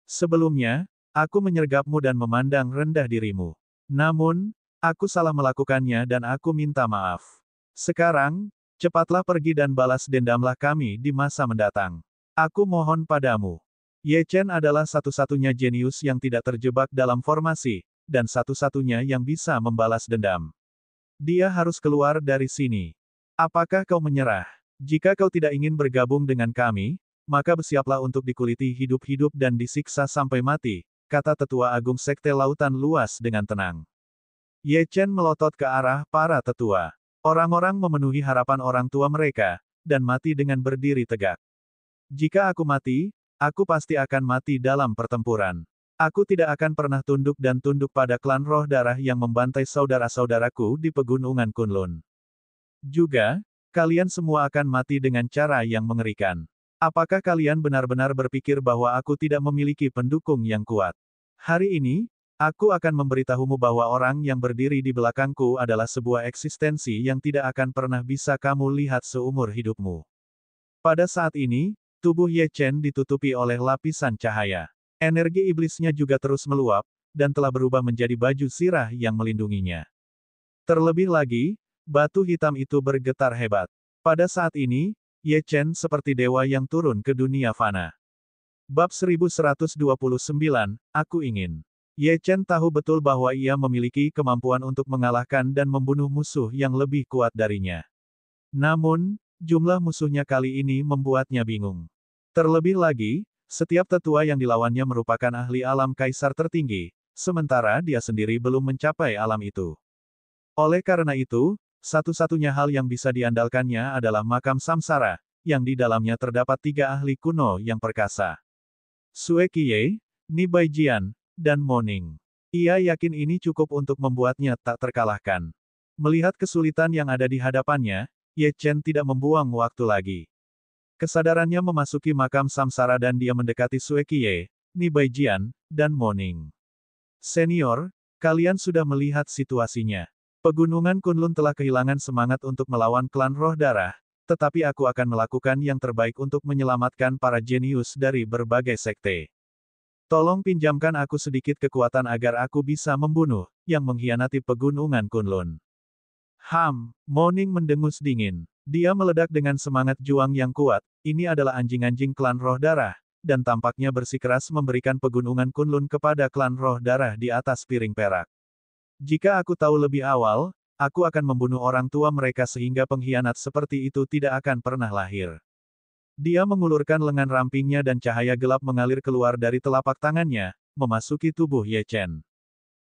Sebelumnya, aku menyergapmu dan memandang rendah dirimu. Namun, aku salah melakukannya dan aku minta maaf. Sekarang, cepatlah pergi dan balas dendamlah kami di masa mendatang. Aku mohon padamu. Ye Chen adalah satu-satunya jenius yang tidak terjebak dalam formasi, dan satu-satunya yang bisa membalas dendam. Dia harus keluar dari sini. Apakah kau menyerah? Jika kau tidak ingin bergabung dengan kami, maka bersiaplah untuk dikuliti hidup-hidup dan disiksa sampai mati, kata Tetua Agung Sekte Lautan Luas dengan tenang. Ye Chen melotot ke arah para tetua. Orang-orang memenuhi harapan orang tua mereka, dan mati dengan berdiri tegak. Jika aku mati, aku pasti akan mati dalam pertempuran. Aku tidak akan pernah tunduk dan tunduk pada klan roh darah yang membantai saudara-saudaraku di pegunungan Kunlun. Juga, kalian semua akan mati dengan cara yang mengerikan. Apakah kalian benar-benar berpikir bahwa aku tidak memiliki pendukung yang kuat? Hari ini, aku akan memberitahumu bahwa orang yang berdiri di belakangku adalah sebuah eksistensi yang tidak akan pernah bisa kamu lihat seumur hidupmu. Pada saat ini, tubuh Ye Chen ditutupi oleh lapisan cahaya. Energi iblisnya juga terus meluap, dan telah berubah menjadi baju sirah yang melindunginya. Terlebih lagi, batu hitam itu bergetar hebat. Pada saat ini, Ye Chen seperti dewa yang turun ke dunia fana. Bab 1129, Aku Ingin. Ye Chen tahu betul bahwa ia memiliki kemampuan untuk mengalahkan dan membunuh musuh yang lebih kuat darinya. Namun, jumlah musuhnya kali ini membuatnya bingung. Terlebih lagi, setiap tetua yang dilawannya merupakan ahli alam kaisar tertinggi, sementara dia sendiri belum mencapai alam itu. Oleh karena itu, satu-satunya hal yang bisa diandalkannya adalah makam samsara, yang di dalamnya terdapat 3 ahli kuno yang perkasa. Sue Qiye, Ni Baijian, dan Moning. Ia yakin ini cukup untuk membuatnya tak terkalahkan. Melihat kesulitan yang ada di hadapannya, Ye Chen tidak membuang waktu lagi. Kesadarannya memasuki makam samsara dan dia mendekati Sue Qiye, Ni Baijian, dan Moning. Senior, kalian sudah melihat situasinya. Pegunungan Kunlun telah kehilangan semangat untuk melawan klan roh darah, tetapi aku akan melakukan yang terbaik untuk menyelamatkan para jenius dari berbagai sekte. Tolong pinjamkan aku sedikit kekuatan agar aku bisa membunuh, yang mengkhianati pegunungan Kunlun. Moning mendengus dingin. Dia meledak dengan semangat juang yang kuat, ini adalah anjing-anjing klan roh darah, dan tampaknya bersikeras memberikan pegunungan Kunlun kepada klan roh darah di atas piring perak. Jika aku tahu lebih awal, aku akan membunuh orang tua mereka sehingga pengkhianat seperti itu tidak akan pernah lahir. Dia mengulurkan lengan rampingnya dan cahaya gelap mengalir keluar dari telapak tangannya, memasuki tubuh Ye Chen.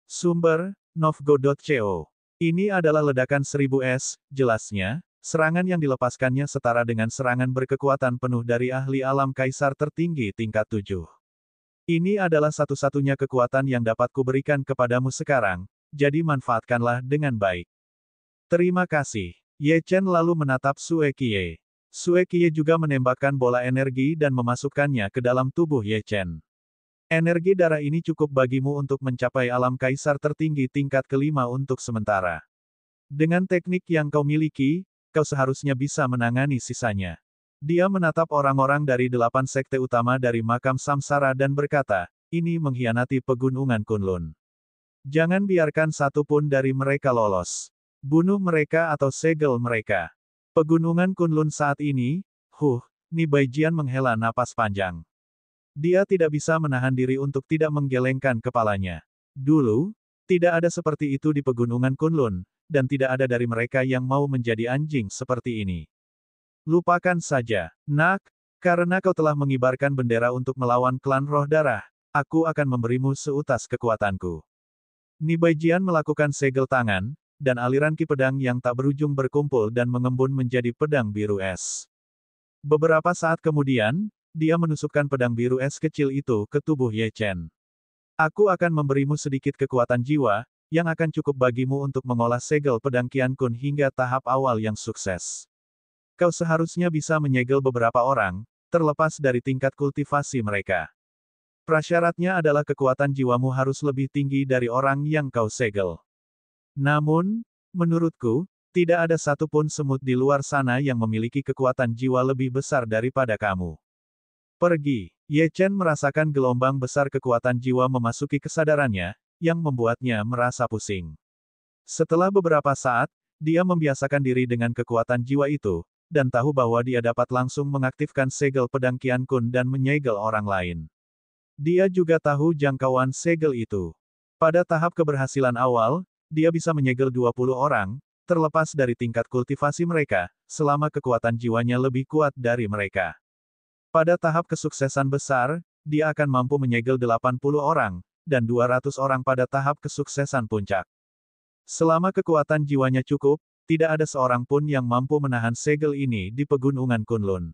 Sumber, Novgo.co. Ini adalah ledakan 1000 S, jelasnya, serangan yang dilepaskannya setara dengan serangan berkekuatan penuh dari ahli alam kaisar tertinggi tingkat 7. Ini adalah satu-satunya kekuatan yang dapat kuberikan kepadamu sekarang, jadi manfaatkanlah dengan baik. Terima kasih. Ye Chen lalu menatap Sue Qiye. Sue Qiye juga menembakkan bola energi dan memasukkannya ke dalam tubuh Ye Chen. Energi darah ini cukup bagimu untuk mencapai alam kaisar tertinggi tingkat kelima untuk sementara. Dengan teknik yang kau miliki, kau seharusnya bisa menangani sisanya. Dia menatap orang-orang dari 8 sekte utama dari makam samsara dan berkata, ini mengkhianati pegunungan Kunlun. Jangan biarkan satu pun dari mereka lolos. Bunuh mereka atau segel mereka. Pegunungan Kunlun saat ini, Ni Baijian menghela napas panjang. Dia tidak bisa menahan diri untuk tidak menggelengkan kepalanya. Dulu, tidak ada seperti itu di pegunungan Kunlun, dan tidak ada dari mereka yang mau menjadi anjing seperti ini. Lupakan saja, Nak, Karena kau telah mengibarkan bendera untuk melawan klan roh darah, aku akan memberimu seutas kekuatanku. Nibaijian melakukan segel tangan, dan aliran ki pedang yang tak berujung berkumpul dan mengembun menjadi pedang biru es. Beberapa saat kemudian, dia menusukkan pedang biru es kecil itu ke tubuh Ye Chen. Aku akan memberimu sedikit kekuatan jiwa, yang akan cukup bagimu untuk mengolah segel pedang Qian Kun hingga tahap awal yang sukses. Kau seharusnya bisa menyegel beberapa orang, terlepas dari tingkat kultivasi mereka. Prasyaratnya adalah kekuatan jiwamu harus lebih tinggi dari orang yang kau segel. Namun, menurutku, tidak ada satupun semut di luar sana yang memiliki kekuatan jiwa lebih besar daripada kamu. Pergi. Ye Chen merasakan gelombang besar kekuatan jiwa memasuki kesadarannya, yang membuatnya merasa pusing. Setelah beberapa saat, dia membiasakan diri dengan kekuatan jiwa itu, dan tahu bahwa dia dapat langsung mengaktifkan segel pedang Qian Kun dan menyegel orang lain. Dia juga tahu jangkauan segel itu. Pada tahap keberhasilan awal, dia bisa menyegel 20 orang, terlepas dari tingkat kultivasi mereka, selama kekuatan jiwanya lebih kuat dari mereka. Pada tahap kesuksesan besar, dia akan mampu menyegel 80 orang, dan 200 orang pada tahap kesuksesan puncak. Selama kekuatan jiwanya cukup, tidak ada seorang pun yang mampu menahan segel ini di pegunungan Kunlun.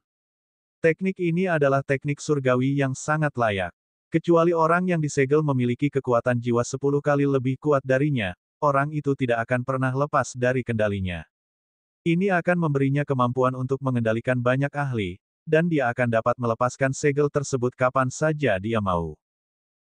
Teknik ini adalah teknik surgawi yang sangat layak. Kecuali orang yang disegel memiliki kekuatan jiwa 10 kali lebih kuat darinya, orang itu tidak akan pernah lepas dari kendalinya. Ini akan memberinya kemampuan untuk mengendalikan banyak ahli, dan dia akan dapat melepaskan segel tersebut kapan saja dia mau.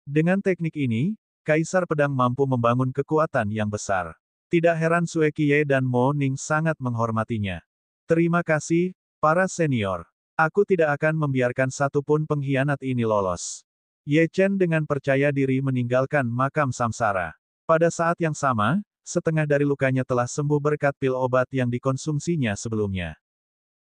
Dengan teknik ini, Kaisar Pedang mampu membangun kekuatan yang besar. Tidak heran Sue Qiye dan Mo Ning sangat menghormatinya. Terima kasih, para senior. Aku tidak akan membiarkan satupun pengkhianat ini lolos. Ye Chen dengan percaya diri meninggalkan makam samsara. Pada saat yang sama, setengah dari lukanya telah sembuh berkat pil obat yang dikonsumsinya sebelumnya.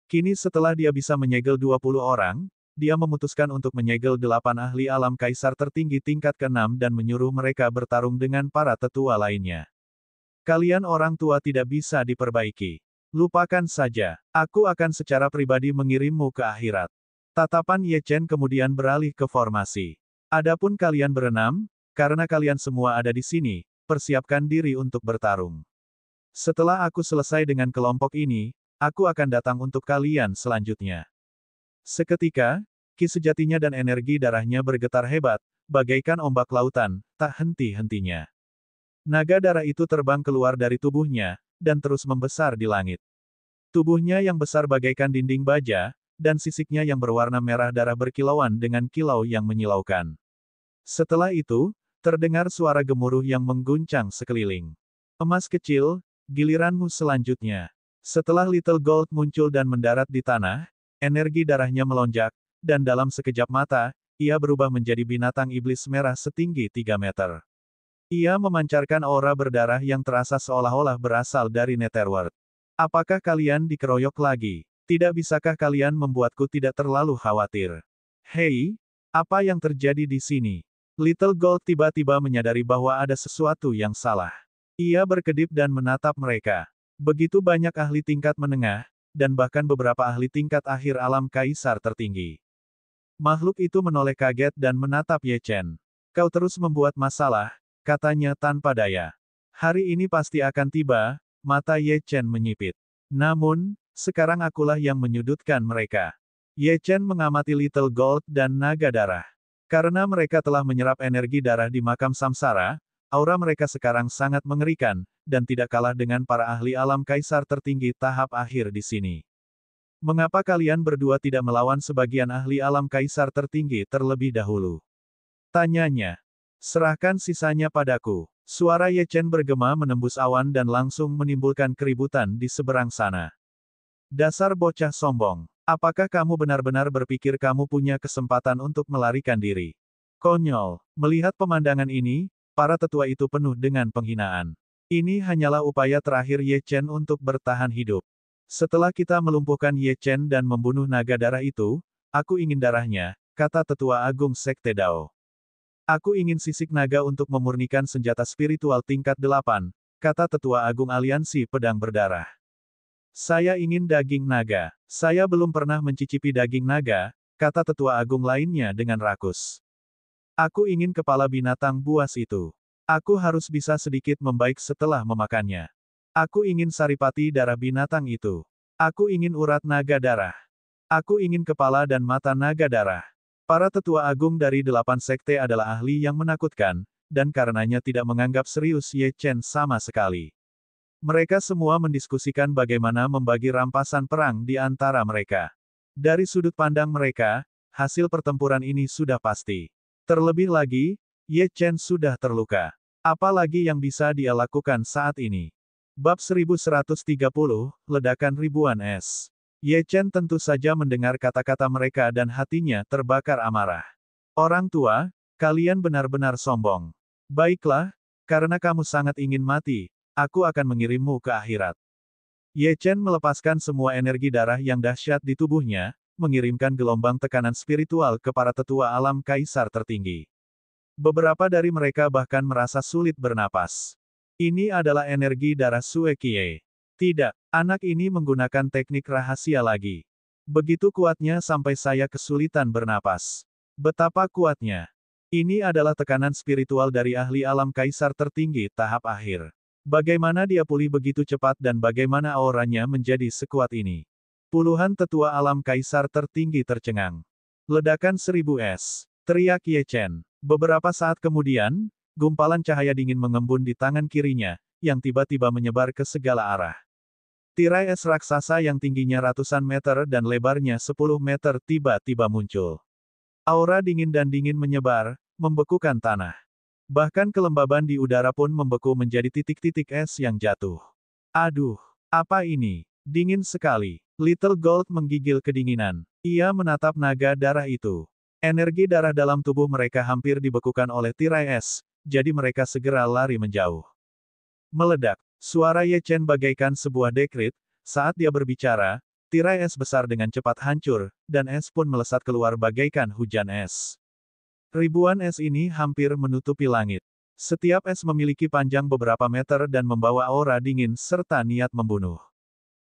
Kini setelah dia bisa menyegel 20 orang, dia memutuskan untuk menyegel 8 ahli alam kaisar tertinggi tingkat ke-6 dan menyuruh mereka bertarung dengan para tetua lainnya. Kalian orang tua tidak bisa diperbaiki. Lupakan saja. Aku akan secara pribadi mengirimmu ke akhirat. Tatapan Ye Chen kemudian beralih ke formasi. Adapun kalian berenam, karena kalian semua ada di sini, persiapkan diri untuk bertarung. Setelah aku selesai dengan kelompok ini, aku akan datang untuk kalian selanjutnya. Seketika, ki sejatinya dan energi darahnya bergetar hebat, bagaikan ombak lautan, tak henti-hentinya. Naga darah itu terbang keluar dari tubuhnya, dan terus membesar di langit. Tubuhnya yang besar bagaikan dinding baja, dan sisiknya yang berwarna merah darah berkilauan dengan kilau yang menyilaukan. Setelah itu, terdengar suara gemuruh yang mengguncang sekeliling. Emas kecil, giliranmu selanjutnya. Setelah Little Gold muncul dan mendarat di tanah, energi darahnya melonjak, dan dalam sekejap mata, ia berubah menjadi binatang iblis merah setinggi 3 meter. Ia memancarkan aura berdarah yang terasa seolah-olah berasal dari Netherworld. Apakah kalian dikeroyok lagi? Tidak bisakah kalian membuatku tidak terlalu khawatir? Hei, apa yang terjadi di sini? Little Gold tiba-tiba menyadari bahwa ada sesuatu yang salah. Ia berkedip dan menatap mereka. Begitu banyak ahli tingkat menengah, dan bahkan beberapa ahli tingkat akhir alam kaisar tertinggi. Makhluk itu menoleh kaget dan menatap Ye Chen. Kau terus membuat masalah, katanya tanpa daya. Hari ini pasti akan tiba, mata Ye Chen menyipit. Namun, sekarang akulah yang menyudutkan mereka. Ye Chen mengamati Little Gold dan naga darah. Karena mereka telah menyerap energi darah di makam samsara, aura mereka sekarang sangat mengerikan, dan tidak kalah dengan para ahli alam kaisar tertinggi tahap akhir di sini. Mengapa kalian berdua tidak melawan sebagian ahli alam kaisar tertinggi terlebih dahulu? Tanyanya. Serahkan sisanya padaku. Suara Ye Chen bergema menembus awan dan langsung menimbulkan keributan di seberang sana. Dasar bocah sombong. Apakah kamu benar-benar berpikir kamu punya kesempatan untuk melarikan diri? Konyol. Melihat pemandangan ini, para tetua itu penuh dengan penghinaan. Ini hanyalah upaya terakhir Ye Chen untuk bertahan hidup. Setelah kita melumpuhkan Ye Chen dan membunuh naga darah itu, aku ingin darahnya, kata tetua agung Sekte Dao. Aku ingin sisik naga untuk memurnikan senjata spiritual tingkat 8, kata tetua agung aliansi pedang berdarah. Saya ingin daging naga. Saya belum pernah mencicipi daging naga, kata tetua agung lainnya dengan rakus. Aku ingin kepala binatang buas itu. Aku harus bisa sedikit membaik setelah memakannya. Aku ingin saripati darah binatang itu. Aku ingin urat naga darah. Aku ingin kepala dan mata naga darah. Para tetua agung dari 8 sekte adalah ahli yang menakutkan, dan karenanya tidak menganggap serius Ye Chen sama sekali. Mereka semua mendiskusikan bagaimana membagi rampasan perang di antara mereka. Dari sudut pandang mereka, hasil pertempuran ini sudah pasti. Terlebih lagi, Ye Chen sudah terluka. Apalagi yang bisa dia lakukan saat ini? Bab 1130, Ledakan Ribuan Es. Ye Chen tentu saja mendengar kata-kata mereka dan hatinya terbakar amarah. Orang tua, kalian benar-benar sombong. Baiklah, karena kamu sangat ingin mati, aku akan mengirimmu ke akhirat. Ye Chen melepaskan semua energi darah yang dahsyat di tubuhnya, mengirimkan gelombang tekanan spiritual ke para tetua alam kaisar tertinggi. Beberapa dari mereka bahkan merasa sulit bernapas. Ini adalah energi darah Sue Qiye. Tidak, anak ini menggunakan teknik rahasia lagi. Begitu kuatnya sampai saya kesulitan bernapas. Betapa kuatnya. Ini adalah tekanan spiritual dari ahli alam kaisar tertinggi tahap akhir. Bagaimana dia pulih begitu cepat dan bagaimana auranya menjadi sekuat ini? Puluhan tetua alam kaisar tertinggi tercengang. Ledakan 1000 es. Teriak Ye Chen. Beberapa saat kemudian, gumpalan cahaya dingin mengembun di tangan kirinya, yang tiba-tiba menyebar ke segala arah. Tirai es raksasa yang tingginya ratusan meter dan lebarnya 10 meter tiba-tiba muncul. Aura dingin dan dingin menyebar, membekukan tanah. Bahkan kelembaban di udara pun membeku menjadi titik-titik es yang jatuh. Aduh, apa ini? Dingin sekali. Little Gold menggigil kedinginan. Ia menatap naga darah itu. Energi darah dalam tubuh mereka hampir dibekukan oleh tirai es, jadi mereka segera lari menjauh. Meledak. Suara Ye Chen bagaikan sebuah dekrit, saat dia berbicara, tirai es besar dengan cepat hancur, dan es pun melesat keluar bagaikan hujan es. Ribuan es ini hampir menutupi langit. Setiap es memiliki panjang beberapa meter dan membawa aura dingin serta niat membunuh.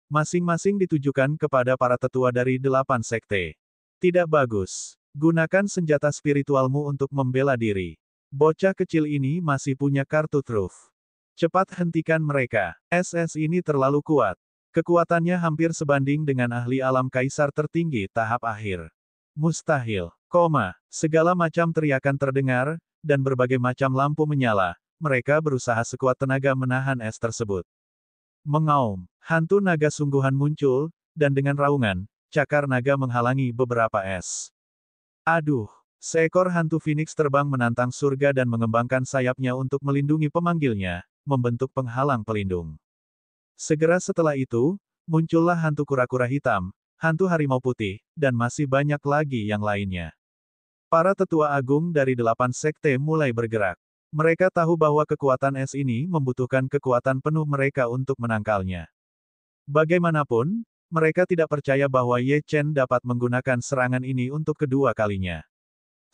Masing-masing ditujukan kepada para tetua dari 8 sekte. Tidak bagus. Gunakan senjata spiritualmu untuk membela diri. Bocah kecil ini masih punya kartu truf. Cepat hentikan mereka. SS ini terlalu kuat. Kekuatannya hampir sebanding dengan ahli alam kaisar tertinggi tahap akhir. Mustahil. Segala macam teriakan terdengar, dan berbagai macam lampu menyala. Mereka berusaha sekuat tenaga menahan es tersebut. Mengaum. Hantu naga sungguhan muncul, dan dengan raungan, cakar naga menghalangi beberapa es. Aduh. Seekor hantu Phoenix terbang menantang surga dan mengembangkan sayapnya untuk melindungi pemanggilnya, membentuk penghalang pelindung. Segera setelah itu, muncullah hantu kura-kura hitam, hantu harimau putih, dan masih banyak lagi yang lainnya. Para tetua agung dari 8 sekte mulai bergerak. Mereka tahu bahwa kekuatan es ini membutuhkan kekuatan penuh mereka untuk menangkalnya. Bagaimanapun, mereka tidak percaya bahwa Ye Chen dapat menggunakan serangan ini untuk kedua kalinya.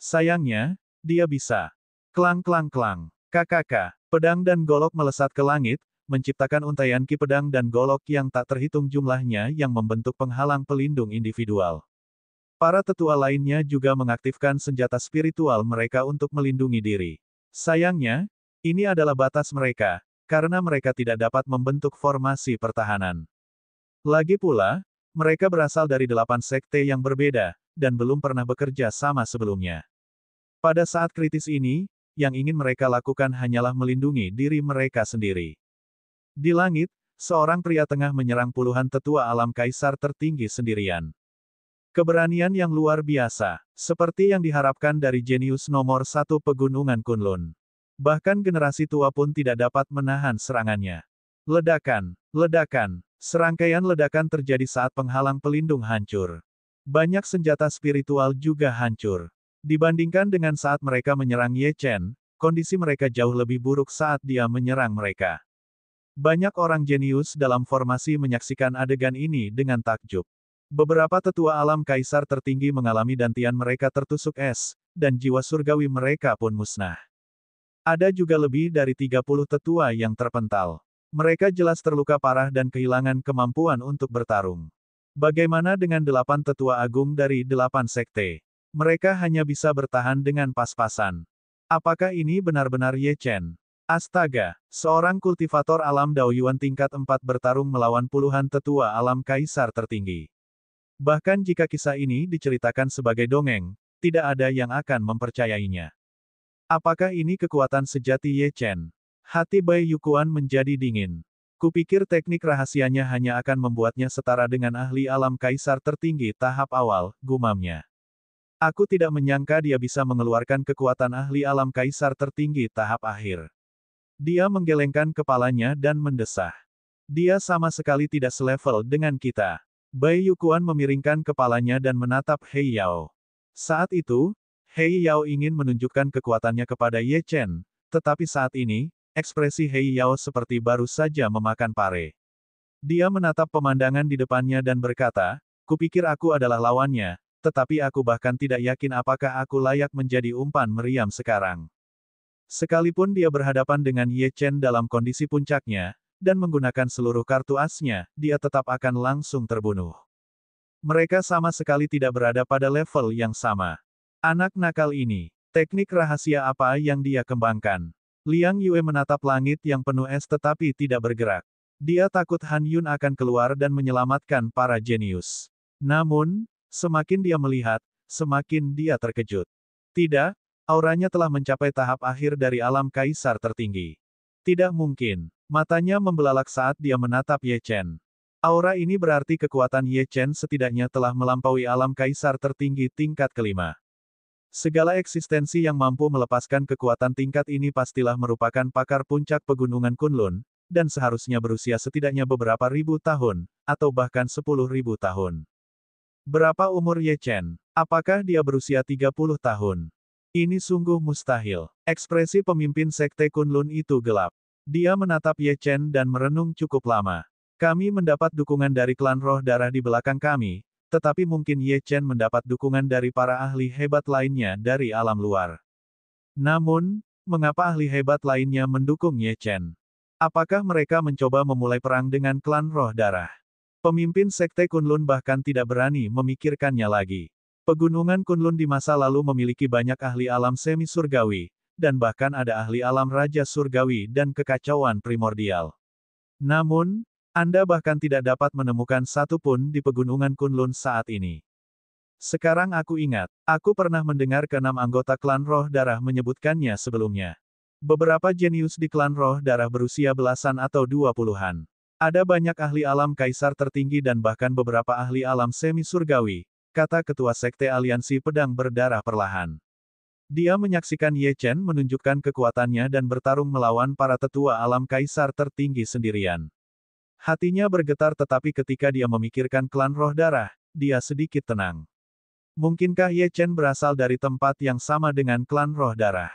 Sayangnya, dia bisa. Klang-klang-klang. KKK. Pedang dan golok melesat ke langit, menciptakan untaian ki pedang dan golok yang tak terhitung jumlahnya yang membentuk penghalang pelindung individual. Para tetua lainnya juga mengaktifkan senjata spiritual mereka untuk melindungi diri. Sayangnya, ini adalah batas mereka, karena mereka tidak dapat membentuk formasi pertahanan. Lagi pula, mereka berasal dari 8 sekte yang berbeda, dan belum pernah bekerja sama sebelumnya. Pada saat kritis ini, yang ingin mereka lakukan hanyalah melindungi diri mereka sendiri. Di langit, seorang pria tengah menyerang puluhan tetua alam kaisar tertinggi sendirian. Keberanian yang luar biasa, seperti yang diharapkan dari jenius nomor 1 pegunungan Kunlun. Bahkan generasi tua pun tidak dapat menahan serangannya. Ledakan, ledakan. Serangkaian ledakan terjadi saat penghalang pelindung hancur. Banyak senjata spiritual juga hancur. Dibandingkan dengan saat mereka menyerang Ye Chen, kondisi mereka jauh lebih buruk saat dia menyerang mereka. Banyak orang jenius dalam formasi menyaksikan adegan ini dengan takjub. Beberapa tetua alam kaisar tertinggi mengalami dantian mereka tertusuk es, dan jiwa surgawi mereka pun musnah. Ada juga lebih dari 30 tetua yang terpental. Mereka jelas terluka parah dan kehilangan kemampuan untuk bertarung. Bagaimana dengan 8 tetua agung dari 8 sekte? Mereka hanya bisa bertahan dengan pas-pasan. Apakah ini benar-benar Ye Chen? Astaga, seorang kultivator alam Daoyuan tingkat 4 bertarung melawan puluhan tetua alam kaisar tertinggi. Bahkan jika kisah ini diceritakan sebagai dongeng, tidak ada yang akan mempercayainya. Apakah ini kekuatan sejati Ye Chen? Hati Bai Yukuan menjadi dingin. Kupikir teknik rahasianya hanya akan membuatnya setara dengan ahli alam kaisar tertinggi tahap awal, gumamnya. Aku tidak menyangka dia bisa mengeluarkan kekuatan ahli alam kaisar tertinggi tahap akhir. Dia menggelengkan kepalanya dan mendesah. Dia sama sekali tidak selevel dengan kita. Bai Yukuan memiringkan kepalanya dan menatap Hei Yao. Saat itu, Hei Yao ingin menunjukkan kekuatannya kepada Ye Chen, tetapi saat ini, ekspresi Hei Yao seperti baru saja memakan pare. Dia menatap pemandangan di depannya dan berkata, kupikir aku adalah lawannya, tetapi aku bahkan tidak yakin apakah aku layak menjadi umpan meriam sekarang. Sekalipun dia berhadapan dengan Ye Chen dalam kondisi puncaknya, dan menggunakan seluruh kartu asnya, dia tetap akan langsung terbunuh. Mereka sama sekali tidak berada pada level yang sama. Anak nakal ini, teknik rahasia apa yang dia kembangkan? Liang Yue menatap langit yang penuh es tetapi tidak bergerak. Dia takut Han Yun akan keluar dan menyelamatkan para jenius. Namun, semakin dia melihat, semakin dia terkejut. Tidak, auranya telah mencapai tahap akhir dari alam kaisar tertinggi. Tidak mungkin. Matanya membelalak saat dia menatap Ye Chen. Aura ini berarti kekuatan Ye Chen setidaknya telah melampaui alam kaisar tertinggi tingkat kelima. Segala eksistensi yang mampu melepaskan kekuatan tingkat ini pastilah merupakan pakar puncak pegunungan Kunlun, dan seharusnya berusia setidaknya beberapa ribu tahun, atau bahkan 10.000 tahun. Berapa umur Ye Chen? Apakah dia berusia 30 tahun? Ini sungguh mustahil. Ekspresi pemimpin sekte Kunlun itu gelap. Dia menatap Ye Chen dan merenung cukup lama. Kami mendapat dukungan dari klan roh darah di belakang kami, tetapi mungkin Ye Chen mendapat dukungan dari para ahli hebat lainnya dari alam luar. Namun, mengapa ahli hebat lainnya mendukung Ye Chen? Apakah mereka mencoba memulai perang dengan klan roh darah? Pemimpin sekte Kunlun bahkan tidak berani memikirkannya lagi. Pegunungan Kunlun di masa lalu memiliki banyak ahli alam semi surgawi, dan bahkan ada ahli alam raja surgawi dan kekacauan primordial. Namun, Anda bahkan tidak dapat menemukan satu pun di pegunungan Kunlun saat ini. Sekarang aku ingat, aku pernah mendengar ke-6 anggota klan roh darah menyebutkannya sebelumnya. Beberapa jenius di klan roh darah berusia belasan atau 20-an. Ada banyak ahli alam kaisar tertinggi dan bahkan beberapa ahli alam semi surgawi, kata ketua sekte aliansi pedang berdarah perlahan. Dia menyaksikan Ye Chen menunjukkan kekuatannya dan bertarung melawan para tetua alam kaisar tertinggi sendirian. Hatinya bergetar tetapi ketika dia memikirkan klan roh darah, dia sedikit tenang. Mungkinkah Ye Chen berasal dari tempat yang sama dengan klan roh darah?